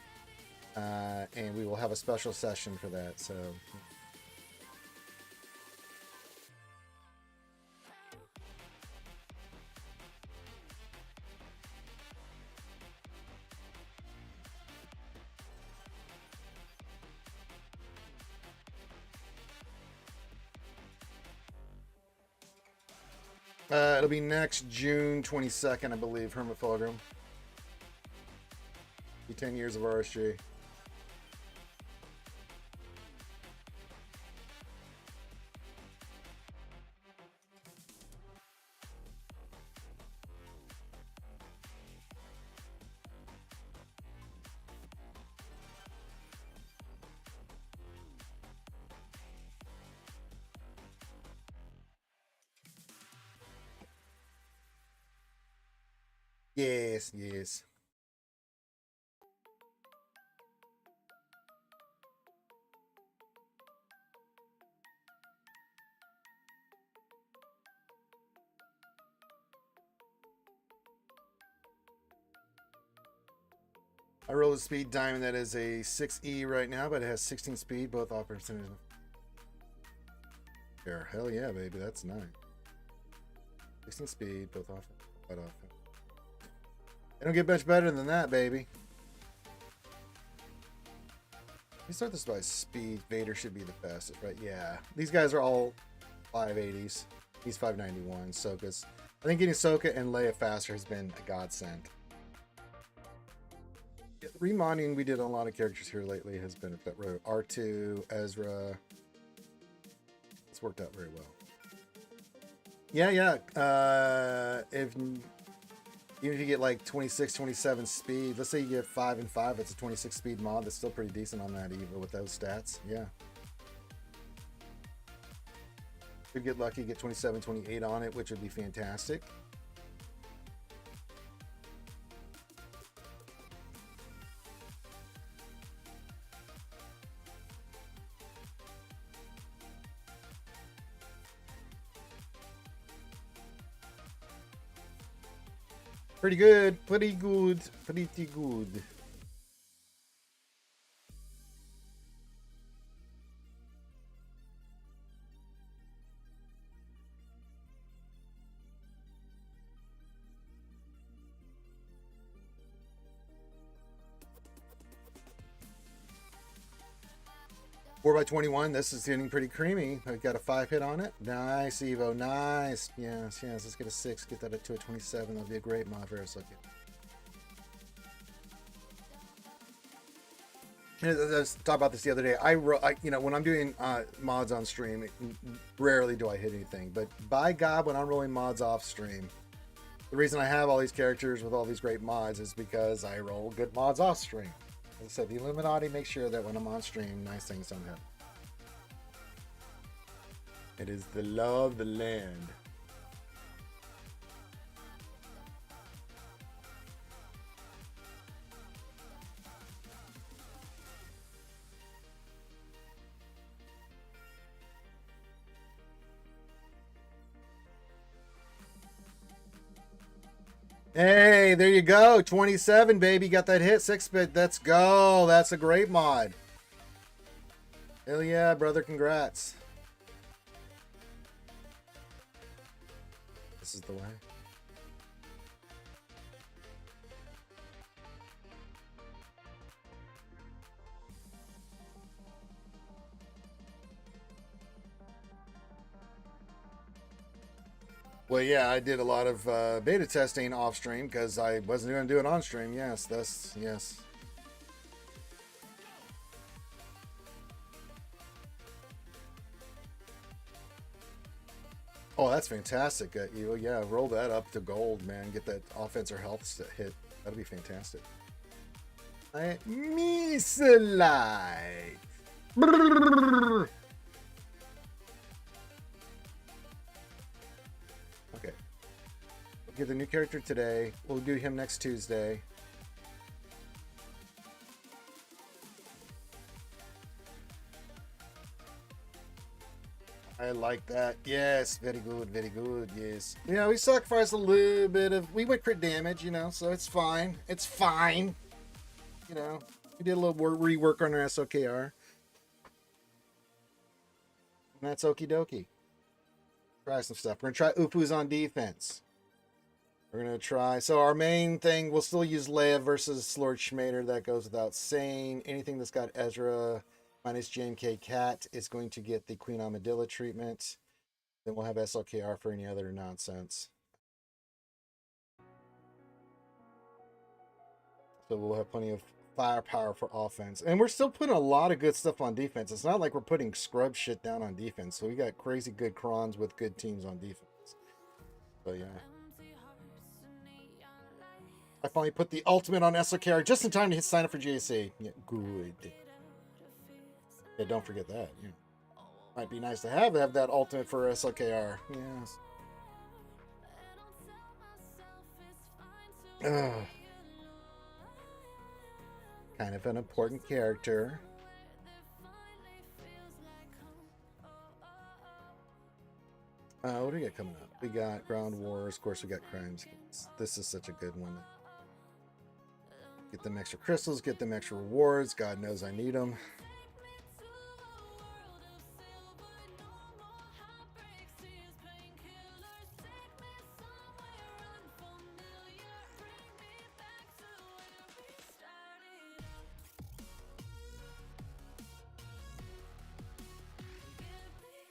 Speaker 1: And we will have a special session for that. So it'll be next June 22nd, I believe, Hermit Fulgrim. Be 10 years of RSG. Yes, yes. I roll a speed diamond that is a 6E right now, but it has 16 speed, both off percentage. There, hell yeah, baby, that's nice. 16 speed, both off, but off. They don't get much better than that, baby. We start this by speed. Vader should be the fastest, right? Yeah. These guys are all 580s. He's 591. Ahsoka's. I think getting Ahsoka and Leia faster has been a godsend. Yeah, the remodding we did on a lot of characters here lately has been a bit road. R2, Ezra. It's worked out very well. Yeah, yeah. Even if you get like 26, 27 speed, let's say you get 5 and 5, it's a 26 speed mod. That's still pretty decent on that Eva with those stats. Yeah. Could get lucky, get 27, 28 on it, which would be fantastic. Pretty good, pretty good, pretty good. Four by 21. This is getting pretty creamy. I've got a 5 hit on it. Nice, Evo. Nice. Yes, yes. Let's get a 6. Get that up to a 27. That'll be a great mod for us. Okay. I was talking about this the other day. I when I'm doing mods on stream, rarely do I hit anything. But by God, when I'm rolling mods off stream, the reason I have all these characters with all these great mods is because I roll good mods off stream. As I said, the Illuminati makes sure that when I'm on stream, nice things don't happen. It is the law of the land. Hey, Hey, there you go. 27, baby. Got that hit. 6-bit. Let's go. That's a great mod. Hell yeah, brother. Congrats. This is the way. Well, yeah, I did a lot of beta testing off stream because I wasn't going to do it on stream. Yes, yes. Oh, that's fantastic. Yeah, roll that up to gold, man. Get that offense or health hit. That'll be fantastic. Mislide. Okay. We'll get the new character today. We'll do him next Tuesday. I like that. Yes, very good, very good. Yes. Yeah, we sacrificed a little bit of. We went crit damage, you know, so it's fine. It's fine. You know, we did a little rework on our SOKR. And that's okie dokie. Try some stuff. We're going to try Upu's on defense. We're going to try. So our main thing, we'll still use Leia versus Lord Schmader. That goes without saying. Anything that's got Ezra minus JMK Cat is going to get the Queen Amadilla treatment. Then we'll have SLKR for any other nonsense. So we'll have plenty of firepower for offense. And we're still putting a lot of good stuff on defense. It's not like we're putting scrub shit down on defense. So we got crazy good crons with good teams on defense. So yeah. I finally put the ultimate on SLKR just in time to hit sign up for GAC. Yeah, good. Yeah, don't forget that. Yeah. Might be nice to have that ultimate for SLKR. Yes. Ugh. Kind of an important character. What do we got coming up? We got Ground Wars. Of course, we got Crimes. This is such a good one. Get them extra crystals. Get them extra rewards. God knows I need them.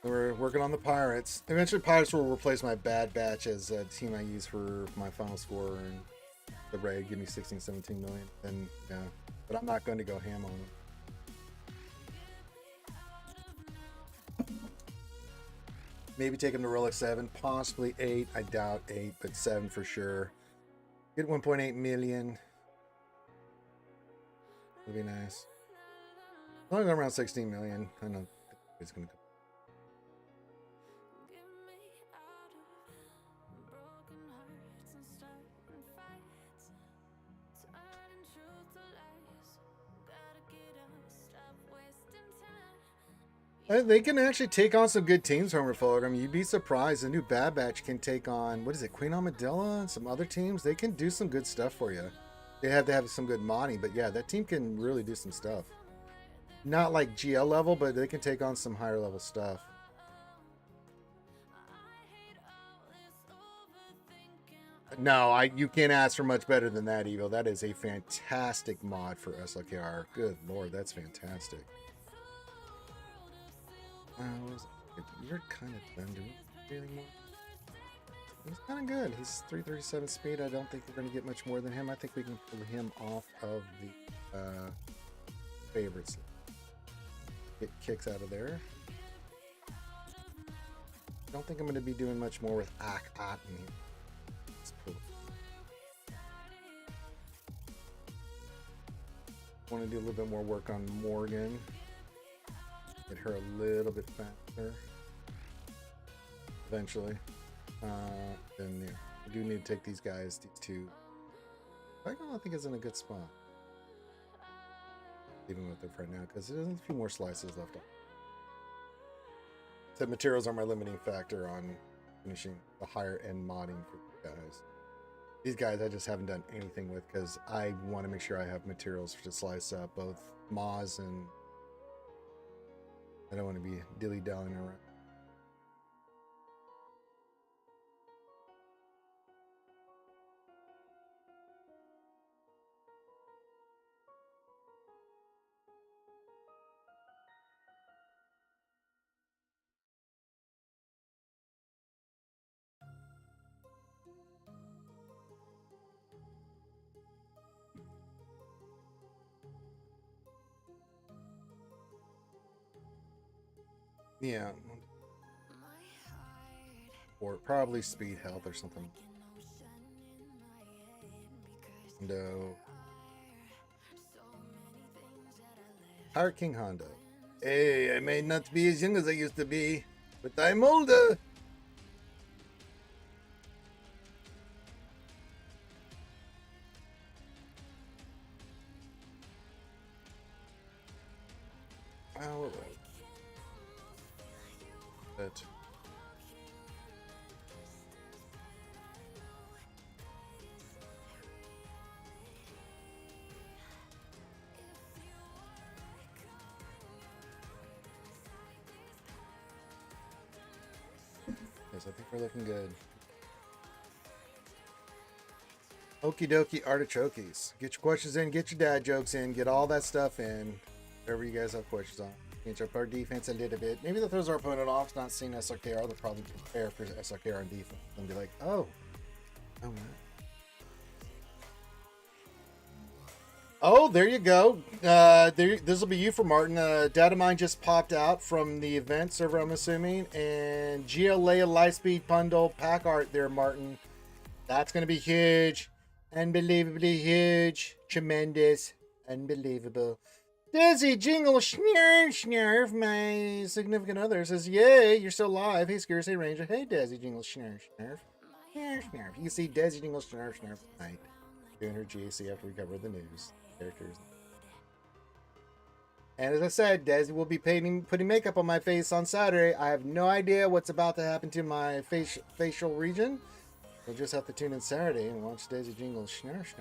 Speaker 1: We're working on the Pirates. Eventually, Pirates will replace my Bad Batch as a team I use for my final score and the raid. Give me 16, 17 million. And yeah, but I'm not going to go ham on them. Maybe take him to Relic 7, possibly 8. I doubt 8, but 7 for sure. Get 1.8 million. Would be nice. As long as I'm around 16 million, I know it's going to go. They can actually take on some good teams from Reform. I mean, you'd be surprised. The new Bad Batch can take on, what is it, Queen Amadilla and some other teams. They can do some good stuff for you. They have to have some good modding, but yeah, that team can really do some stuff. Not like GL level, but they can take on some higher level stuff. No, you can't ask for much better than that, Evo. That is a fantastic mod for SLKR. Good lord, that's fantastic. You're kind of done doing anything more. He's kind of good. He's 337 speed. I don't think we're going to get much more than him. I think we can pull him off of the favorites. Get kicks out of there. I don't think I'm going to be doing much more with Ak-At in here. Let's pull. Want to do a little bit more work on Morgan. Get her a little bit faster eventually. Then yeah, we do need to take these guys, these two. I don't think it's in a good spot. Even with it right now, because there's a few more slices left on. So materials are my limiting factor on finishing the higher end modding for you guys. These guys I just haven't done anything with because I want to make sure I have materials to slice up both moths and I don't want to be dilly-dallying around. Yeah. Or probably speed health or something. No. Pirate King Hondo. Hey, I may not be as young as I used to be, but I'm older. Oh, but yes, I think we're looking good. Okie dokie artichokes. Get your questions in, get your dad jokes in, get all that stuff in. Whatever you guys have questions on. Change up our defense a little bit. Maybe that throws our opponent off, not seeing SRKR. They'll probably prepare for SRKR on defense and be like, oh. Oh, man. Oh, there you go. This will be you for Martin. Data mine just popped out from the event server, I'm assuming. And GLA Lightspeed Bundle pack art there, Martin. That's going to be huge. Unbelievably huge. Tremendous. Unbelievable. Desi Jingle Schnurf, my significant other, says, yay, you're still alive. Hey, Scarcity Ranger. Hey, Desi Jingle Schnurf. You can see Desi Jingle Schnurf tonight. Doing her GAC after we cover the news. Characters. And as I said, Desi will be putting makeup on my face on Saturday. I have no idea what's about to happen to my facial region. You'll just have to tune in Saturday and watch Desi Jingle Schnurf.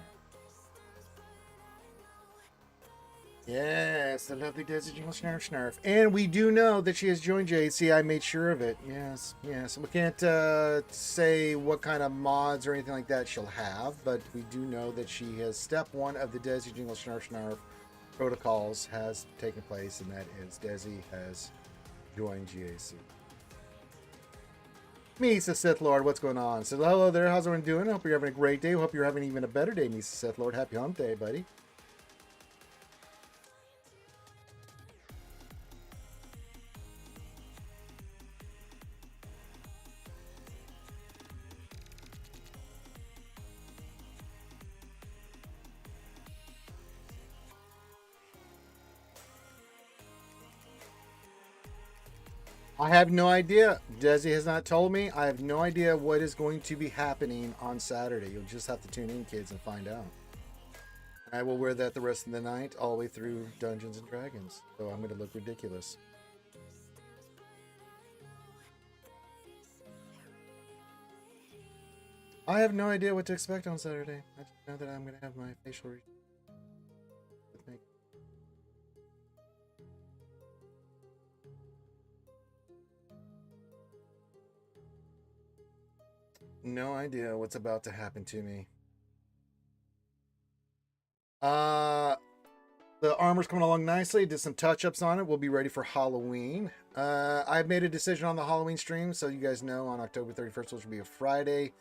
Speaker 1: Yes, the lovely Desi Jingle Schnurf. And we do know that she has joined JAC. I made sure of it. Yes. We can't say what kind of mods or anything like that she'll have, but we do know that she has step 1 of the Desi Jingle Schnurf protocols has taken place, and that is Desi has joined GAC. Misa Sith Lord, what's going on? So hello there, how's everyone doing? I hope you're having a great day. Hope you're having even a better day, Misa Sith Lord. Happy hump day, buddy. I have no idea. Desi has not told me. I have no idea what is going to be happening on Saturday. You'll just have to tune in, kids, and find out. I will wear that the rest of the night, all the way through Dungeons and Dragons. So I'm going to look ridiculous. I have no idea what to expect on Saturday. I just know that I'm going to have my facial region with me. No idea what's about to happen to me. The armor's coming along nicely. Did some touch-ups on it. We'll be ready for Halloween. I've made a decision on the Halloween stream, so you guys know on October 31st, which will be a Friday,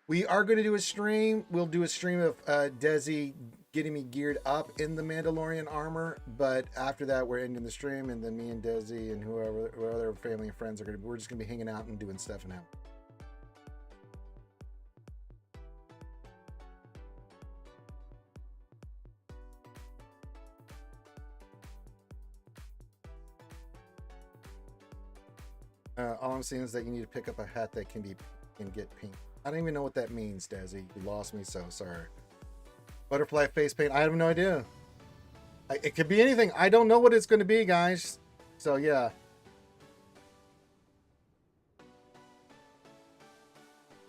Speaker 1: we are going to do a stream. We'll do a stream of Desi getting me geared up in the Mandalorian armor, but after that, we're ending the stream, and then me and Desi and whoever other family and friends we're just going to be hanging out and doing stuff now. All I'm saying is that you need to pick up a hat that can get pink. I don't even know what that means, Desi. You lost me, so sorry. Butterfly face paint. I have no idea. It could be anything. I don't know what it's going to be, guys. So yeah.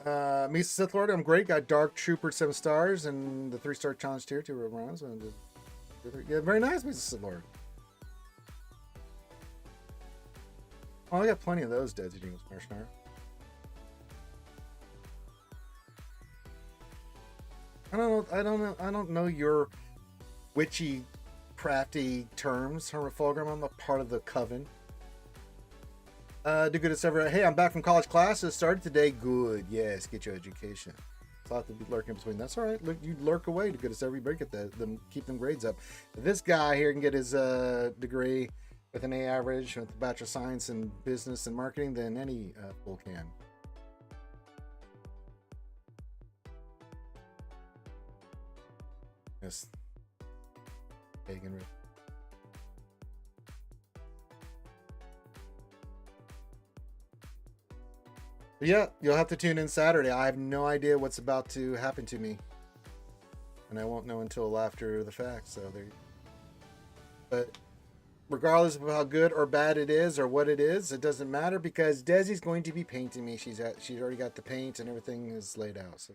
Speaker 1: Misa Sith Lord, I'm great. Got Dark Trooper 7 stars and the 3-star challenge tier 2 rounds. Yeah, very nice, Misa Sith Lord. Oh, I got plenty of those Desi Jingles, Snarf. I don't know your witchy, crafty terms, Hermit Fulgrim. I'm a part of the coven. Do good as ever. Hey, I'm back from college classes. Started today. Good. Yes, get your education. Thought to be lurking between. That's all right. Look, you lurk away to good as ever. Break it. Them keep them grades up. This guy here can get his degree with an A average with a Bachelor of Science in Business and Marketing than any fool can. Yes. Pagan. Yeah, you'll have to tune in Saturday. I have no idea what's about to happen to me, and I won't know until after the fact. So there. But regardless of how good or bad it is or what it is, it doesn't matter because Desi's going to be painting me. She's already got the paint and everything is laid out. So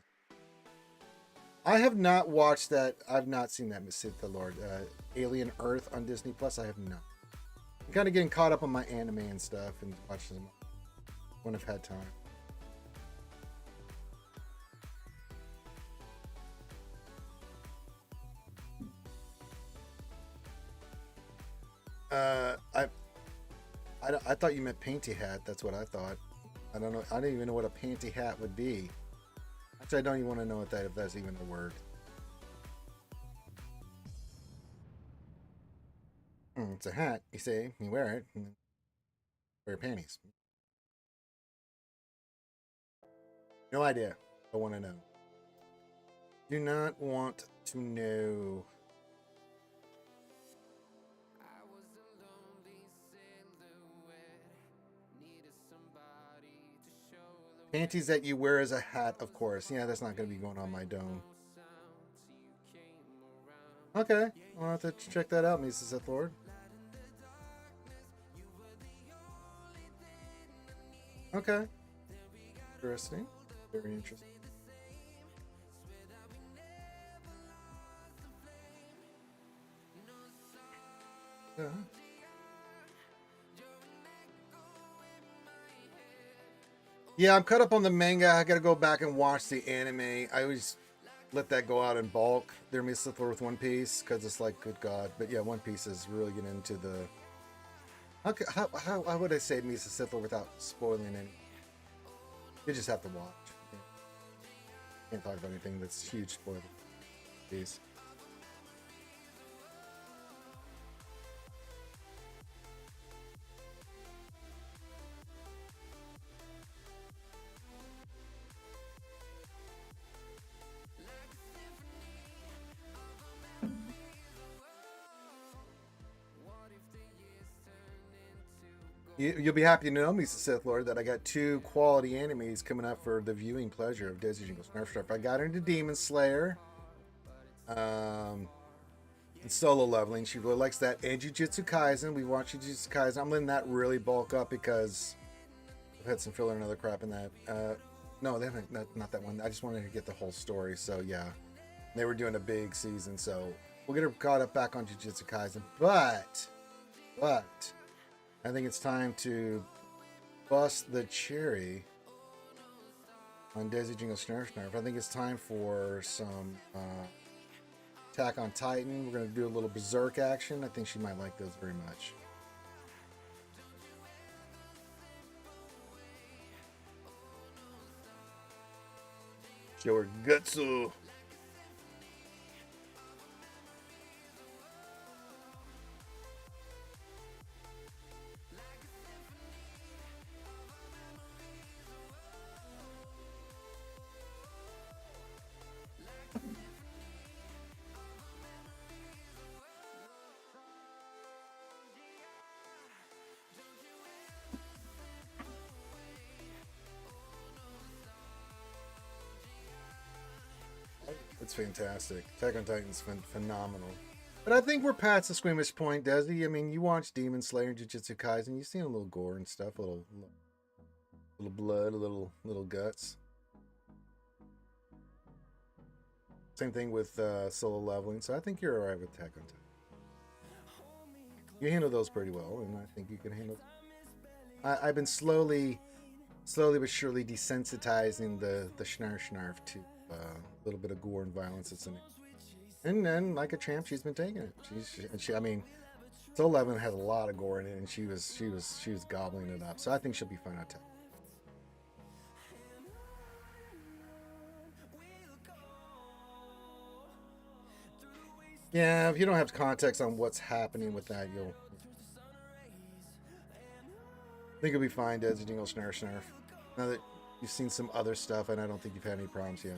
Speaker 1: I have not watched that. I've not seen that Miss Sith the Lord, Alien Earth on Disney Plus. I have not. I'm kind of getting caught up on my anime and stuff and watching them when I've had time. I thought you meant painty hat. That's what I thought. I don't know. I don't even know what a panty hat would be. Actually, I don't even want to know what that if that's even a word. It's a hat. You say you wear it, and wear panties. No idea. Don't want to know. Do not want to know. Panties that you wear as a hat, of course. Yeah, that's not going to be going on my dome. Okay, I'll have to check that out, Misa Sith Lord. Okay. Interesting. Very interesting. Yeah. Yeah, I'm caught up on the manga. I gotta go back and watch the anime. I always let that go out in bulk. There may Sith Lord with One Piece because it's like, good God. But yeah, One Piece is really getting into the. How would I say Misa Sith Lord without spoiling any? You just have to watch. Can't talk about anything that's huge spoiler. Please. You'll be happy to know, Misa Sith Lord, that I got 2 quality animes coming up for the viewing pleasure of Desi Jingles Nerf Strap. I got into Demon Slayer, and solo leveling. She really likes that. And Jujutsu Kaisen. We watched Jujutsu Kaisen. I'm letting that really bulk up because I've had some filler and other crap in that. No, they haven't. Not that one. I just wanted to get the whole story. So yeah, they were doing a big season. So we'll get her caught up back on Jujutsu Kaisen. But I think it's time to bust the cherry on Desi Jingle Snarf. I think it's time for some Attack on Titan. We're going to do a little Berserk action. I think she might like those very much. Show her Gutsu. It's fantastic. Attack on Titan's phenomenal. But I think we're past the squeamish point, Desi. I mean, you watch Demon Slayer and Jujutsu Kaisen, you've seen a little gore and stuff, a little blood, a little guts. Same thing with solo leveling. So I think you're all right with Attack on Titan. You handle those pretty well, and I think you can handle. I've been slowly but surely desensitizing the schnarf to a little bit of gore and violence that's in it. And then, like a champ, she's been taking it. I mean, Soul 11 has a lot of gore in it, and she was gobbling it up. So I think she'll be fine on top. Yeah, if you don't have context on what's happening with that, you'll think you'll be fine. Des Dingle Snarf. Now that you've seen some other stuff, and I don't think you've had any problems yet.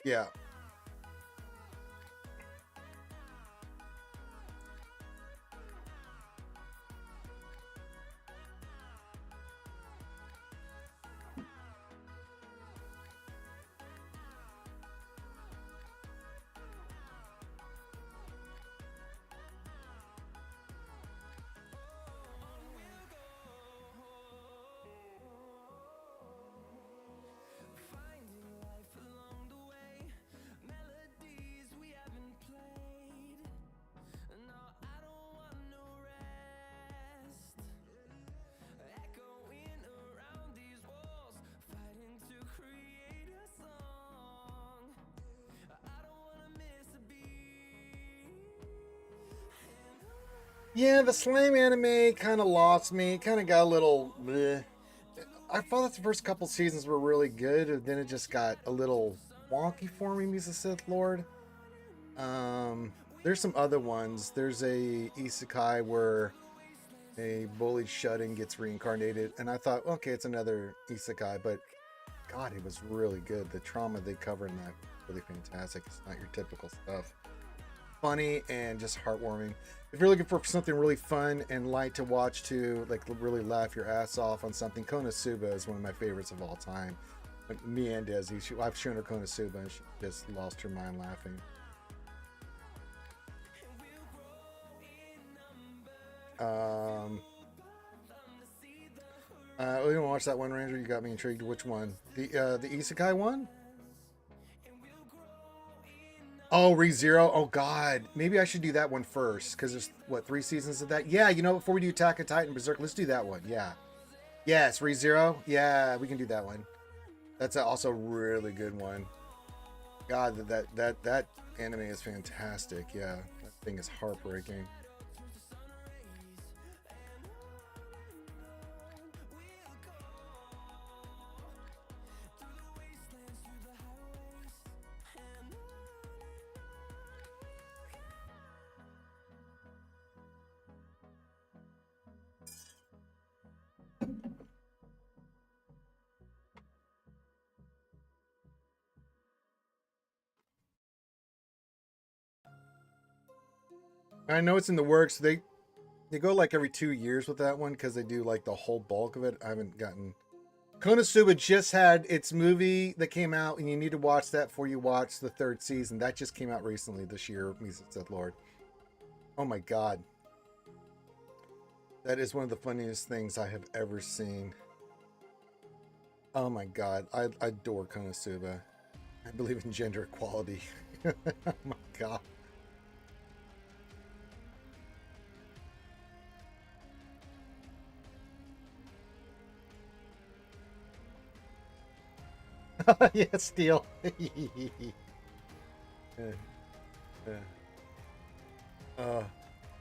Speaker 1: Yeah. Yeah, the Slam anime kind of lost me. Kind of got a little bleh. I thought that the first couple seasons were really good, and then it just got a little wonky for me, He's a Sith Lord. There's some other ones. There's a isekai where a bullied shut-in gets reincarnated, and I thought, okay, it's another isekai, but God, it was really good. The trauma they cover in that really fantastic. It's not your typical stuff. Funny and just heartwarming. If you're looking for something really fun and light to watch to, like really laugh your ass off on something, Konosuba is one of my favorites of all time. But me and Desi, I've shown her Konosuba and she just lost her mind laughing. We don't watch that one, Ranger. You got me intrigued. Which one? The Isekai one? Oh, ReZero. Oh God, maybe I should do that one first because there's what 3 seasons of that. Yeah, you know, before we do Attack on Titan Berserk, let's do that one. Yeah, yes, ReZero. Yeah, we can do that one. That's also a really good one. God, that anime is fantastic. Yeah, that thing is heartbreaking. I know it's in the works. They go like every 2 years with that one because they do like the whole bulk of it. I haven't gotten. Konosuba just had its movie that came out, and you need to watch that before you watch the 3rd season. That just came out recently this year. Sith Lord. Oh my God, that is one of the funniest things I have ever seen. Oh my God, I adore Konosuba. I believe in gender equality. Oh my God. Yeah, Steel. But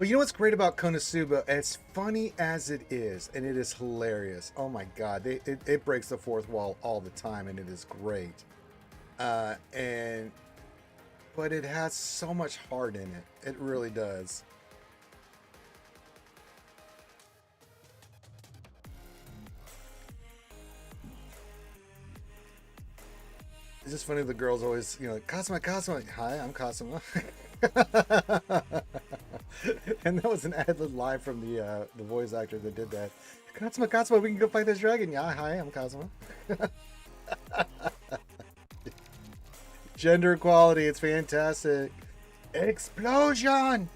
Speaker 1: you know what's great about Konosuba? As funny as it is, and it is hilarious. Oh my God, it breaks the 4th wall all the time, and it is great. But it has so much heart in it. It really does. It's just funny the girls always, you know, Cosma. Hi, I'm Cosma. And that was an ad-lib live from the voice actor that did that. Cosma, we can go fight this dragon. Yeah, hi, I'm Cosma. Gender equality, it's fantastic. Explosion!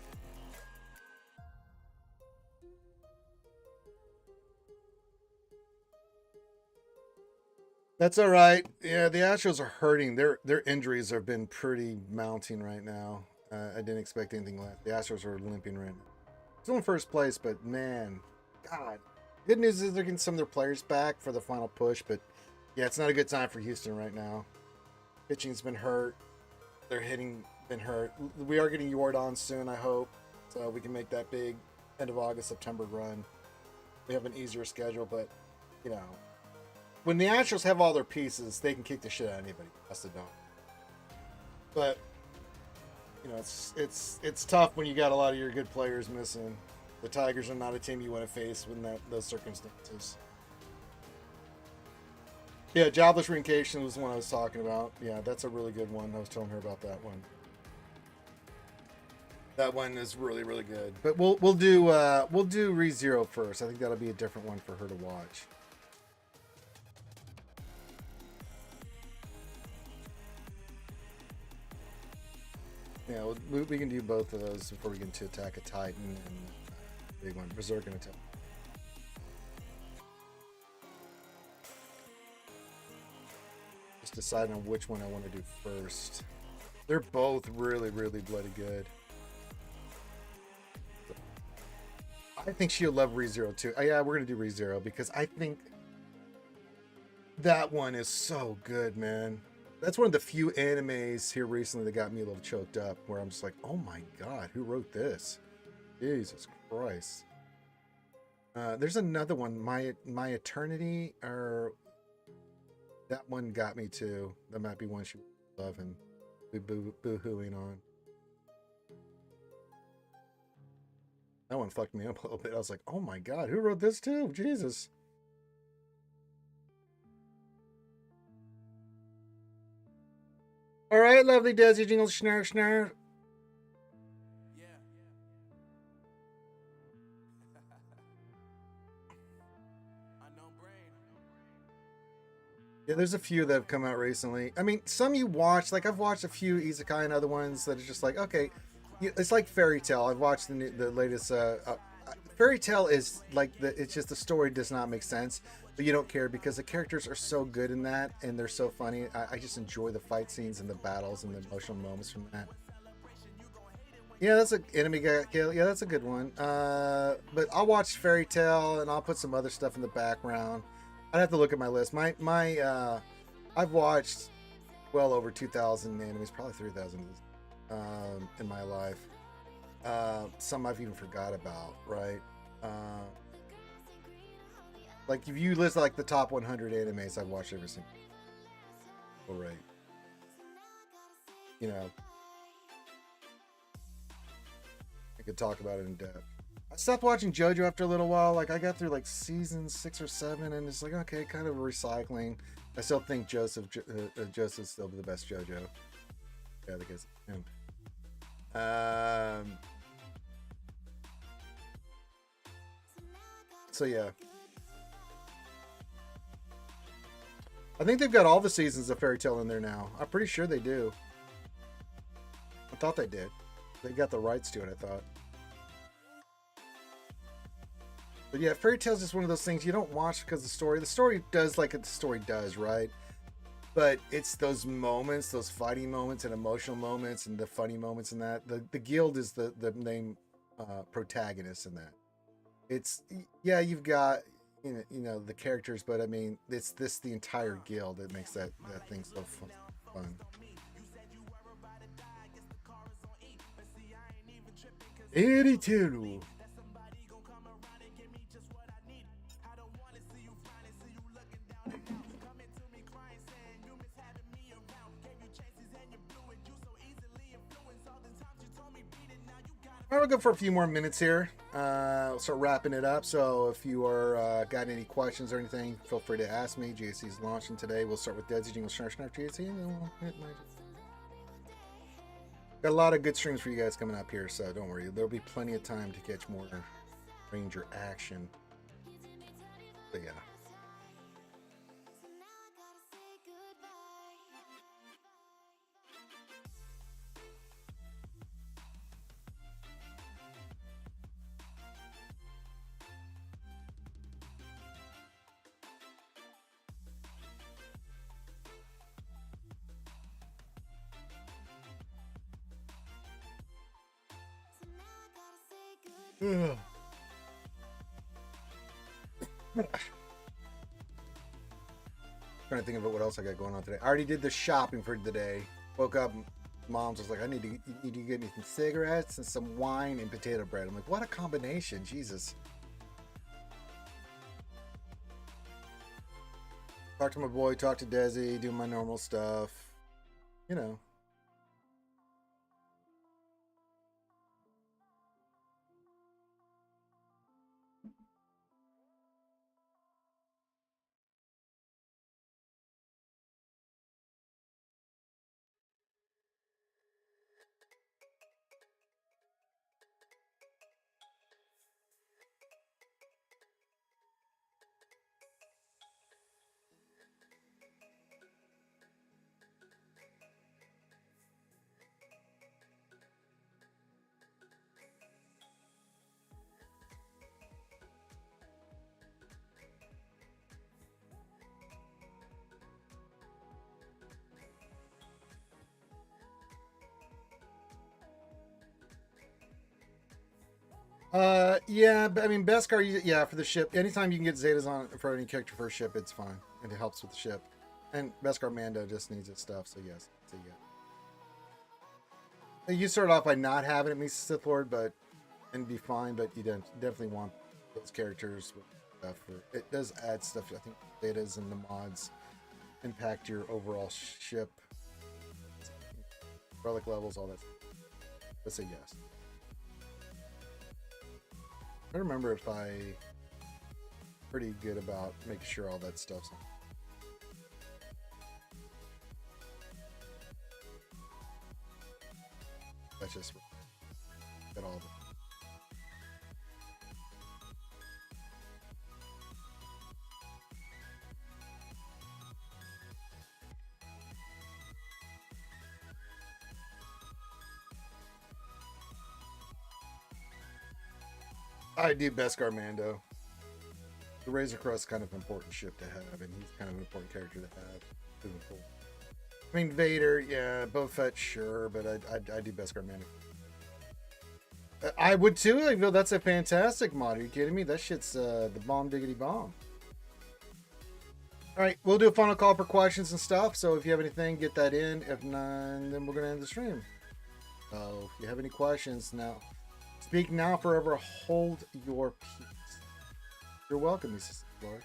Speaker 1: That's all right. Yeah, the Astros are hurting. Their injuries have been pretty mounting right now. I didn't expect anything less. The Astros are limping right now. Still in first place, but man, God. Good news is they're getting some of their players back for the final push, but yeah, it's not a good time for Houston right now. Pitching's been hurt. Their hitting been hurt. We are getting Yordan soon, I hope, so we can make that big end of August, September run. We have an easier schedule, but you know, when the Astros have all their pieces, they can kick the shit out of anybody. That's the don't. But you know, it's tough when you got a lot of your good players missing. The Tigers are not a team you want to face when those circumstances. Yeah, jobless reincarnation was the one I was talking about. Yeah, that's a really good one. I was telling her about that one. That one is really really good. But we'll do ReZero first. I think that'll be a different one for her to watch. Yeah, we can do both of those before we get to Attack a Titan and big one, Berserk and Attack. Just deciding on which one I want to do first. They're both really, really bloody good. I think she'll love ReZero too. Yeah, we're gonna do ReZero because I think that one is so good, man. That's one of the few animes here recently that got me a little choked up, where I'm just like, oh my god, who wrote this? Jesus Christ. There's another one, My Eternity, or that one got me too. That might be one she would love and be boo-hooing on. That one fucked me up a little bit. I was like, oh my god, who wrote this too? Jesus. All right, lovely Desi Jingle Schnarr Schnarr. Yeah, there's a few that have come out recently. I mean, some you watch, like I've watched a few Isekai and other ones that are just like, okay, it's like Fairy Tail. I've watched the latest. Fairy Tail is like it's just the story does not make sense, but you don't care because the characters are so good in that and they're so funny. I just enjoy the fight scenes and the battles and the emotional moments from that. Yeah, that's an enemy guy. Yeah, that's a good one. But I'll watch Fairy Tail and I'll put some other stuff in the background. I'd have to look at my list. I've watched well over 2,000 animes, probably 3,000 in my life. Some I've even forgot about, right? Like if you list like the top 100 animes I've watched every single, oh, right? You know, I could talk about it in depth. I stopped watching JoJo after a little while. Like I got through like season 6 or 7, and it's like okay, kind of recycling. I still think Joseph's still the best JoJo. Yeah, the guy's him. So yeah, I think they've got all the seasons of Fairy Tail in there now. I'm pretty sure they do. I thought they did. They got the rights to it, I thought. But yeah, Fairy Tail is just one of those things you don't watch because the story does like the story does, right? But it's those moments, those fighting moments and emotional moments and the funny moments in that. The guild is the main protagonist in that. It's yeah, you've got you know the characters, but I mean it's the entire guild that makes that thing so fun. 82. All right, we'll go for a few more minutes here. We'll start wrapping it up. So if you are got any questions or anything, feel free to ask me. GSC is launching today. We'll start with Deadzy Jingle Snarf GSC, and then we'll hit my... Got a lot of good streams for you guys coming up here, so don't worry. There'll be plenty of time to catch more Ranger action. But yeah. Ugh. Trying to think about what else I got going on today. I already did the shopping for the day. Woke up, mom's was like, "I need to get me some cigarettes and some wine and potato bread." I'm like, "What a combination, Jesus!" Talk to my boy, talk to Desi, do my normal stuff, you know. Yeah, but I mean, Beskar, yeah, for the ship. Anytime you can get Zetas on for any character for a ship, it's fine, and it helps with the ship. And Beskar Mando just needs its stuff, so yes, so yeah. You start off by not having it, Misa Sith Lord, but and be fine. But you definitely want those characters with stuff. It does add stuff. I think Zetas and the mods impact your overall ship, relic levels, all that. Let's say yes. I remember if I pretty good about making sure all that stuff's on. That's just got all of it. I do Beskar Mando. The Razor Crest kind of an important ship to have, and he's kind of an important character to have. Moving forward. I mean, Vader, yeah, Boba Fett, sure, but I do Beskar Mando. I would too. I feel that's a fantastic mod. Are you kidding me? That shit's the bomb diggity bomb. All right, we'll do a final call for questions and stuff. So if you have anything, get that in. If none, then we're gonna end the stream. So if you have any questions now, speak now, forever hold your peace. You're welcome, Mrs. Lord.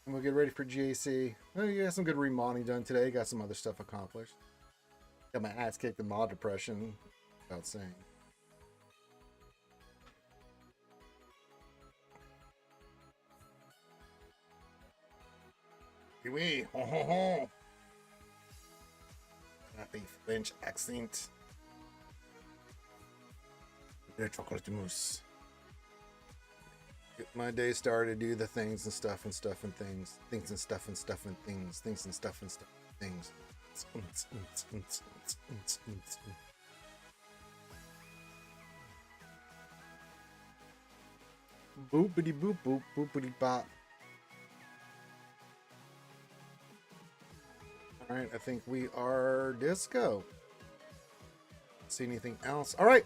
Speaker 1: And we'll get ready for GAC. Well, you got some good remodeling done today. Got some other stuff accomplished. Got my ass kicked in mod depression. Without saying. Oui, ho ho ho. Happy French accent. The chocolate mousse. Get my day started, do the things and stuff and stuff and things. Things and stuff and stuff and things. Things and stuff and stuff and things. Boopity boop boop boopity bop. Alright, I think we are disco. See anything else? Alright.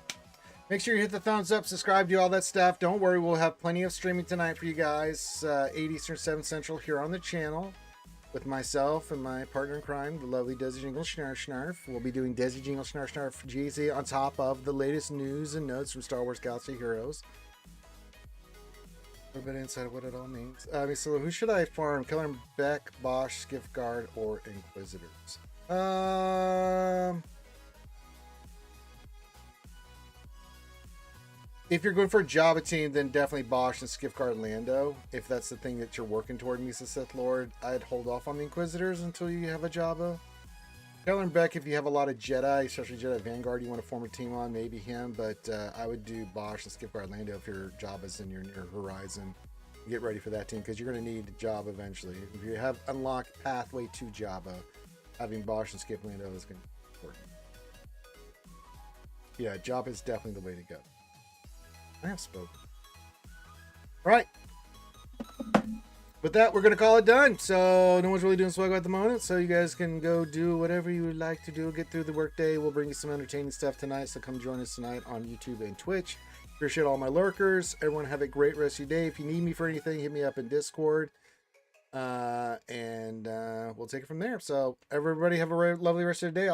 Speaker 1: Make sure you hit the thumbs up, subscribe, do all that stuff. Don't worry, we'll have plenty of streaming tonight for you guys. 8 Eastern, 7 Central here on the channel. With myself and my partner in crime, the lovely Desi Jingle Schnarf Schnarf. We'll be doing Desi Jingle Schnarf Schnarf for GZ on top of the latest news and notes from Star Wars Galaxy Heroes. A little bit of insight of what it all means. So who should I farm? Killer Beck, Bosch, Skiff Guard, or Inquisitors? If you're going for a Java team, then definitely Bosch and Skiff Guard Lando. If that's the thing that you're working toward, Misa Sith Lord, I'd hold off on the Inquisitors until you have a Java. Keller and Beck, if you have a lot of Jedi, especially Jedi Vanguard, you want to form a team on, maybe him. But I would do Bosch and Skiff Guard Lando if your Java's in your near horizon. get ready for that team because you're going to need a job eventually. If you have unlocked pathway to Java, having Bosch and Skip Lando is going to be important. Yeah, Java is definitely the way to go. I have spoken. All right. With that, we're going to call it done. So no one's really doing SWGOH at the moment, so you guys can go do whatever you would like to do. Get through the workday. We'll bring you some entertaining stuff tonight, so come join us tonight on YouTube and Twitch. Appreciate all my lurkers. Everyone have a great rest of your day. If you need me for anything, hit me up in Discord. And we'll take it from there. So everybody have a lovely rest of the day.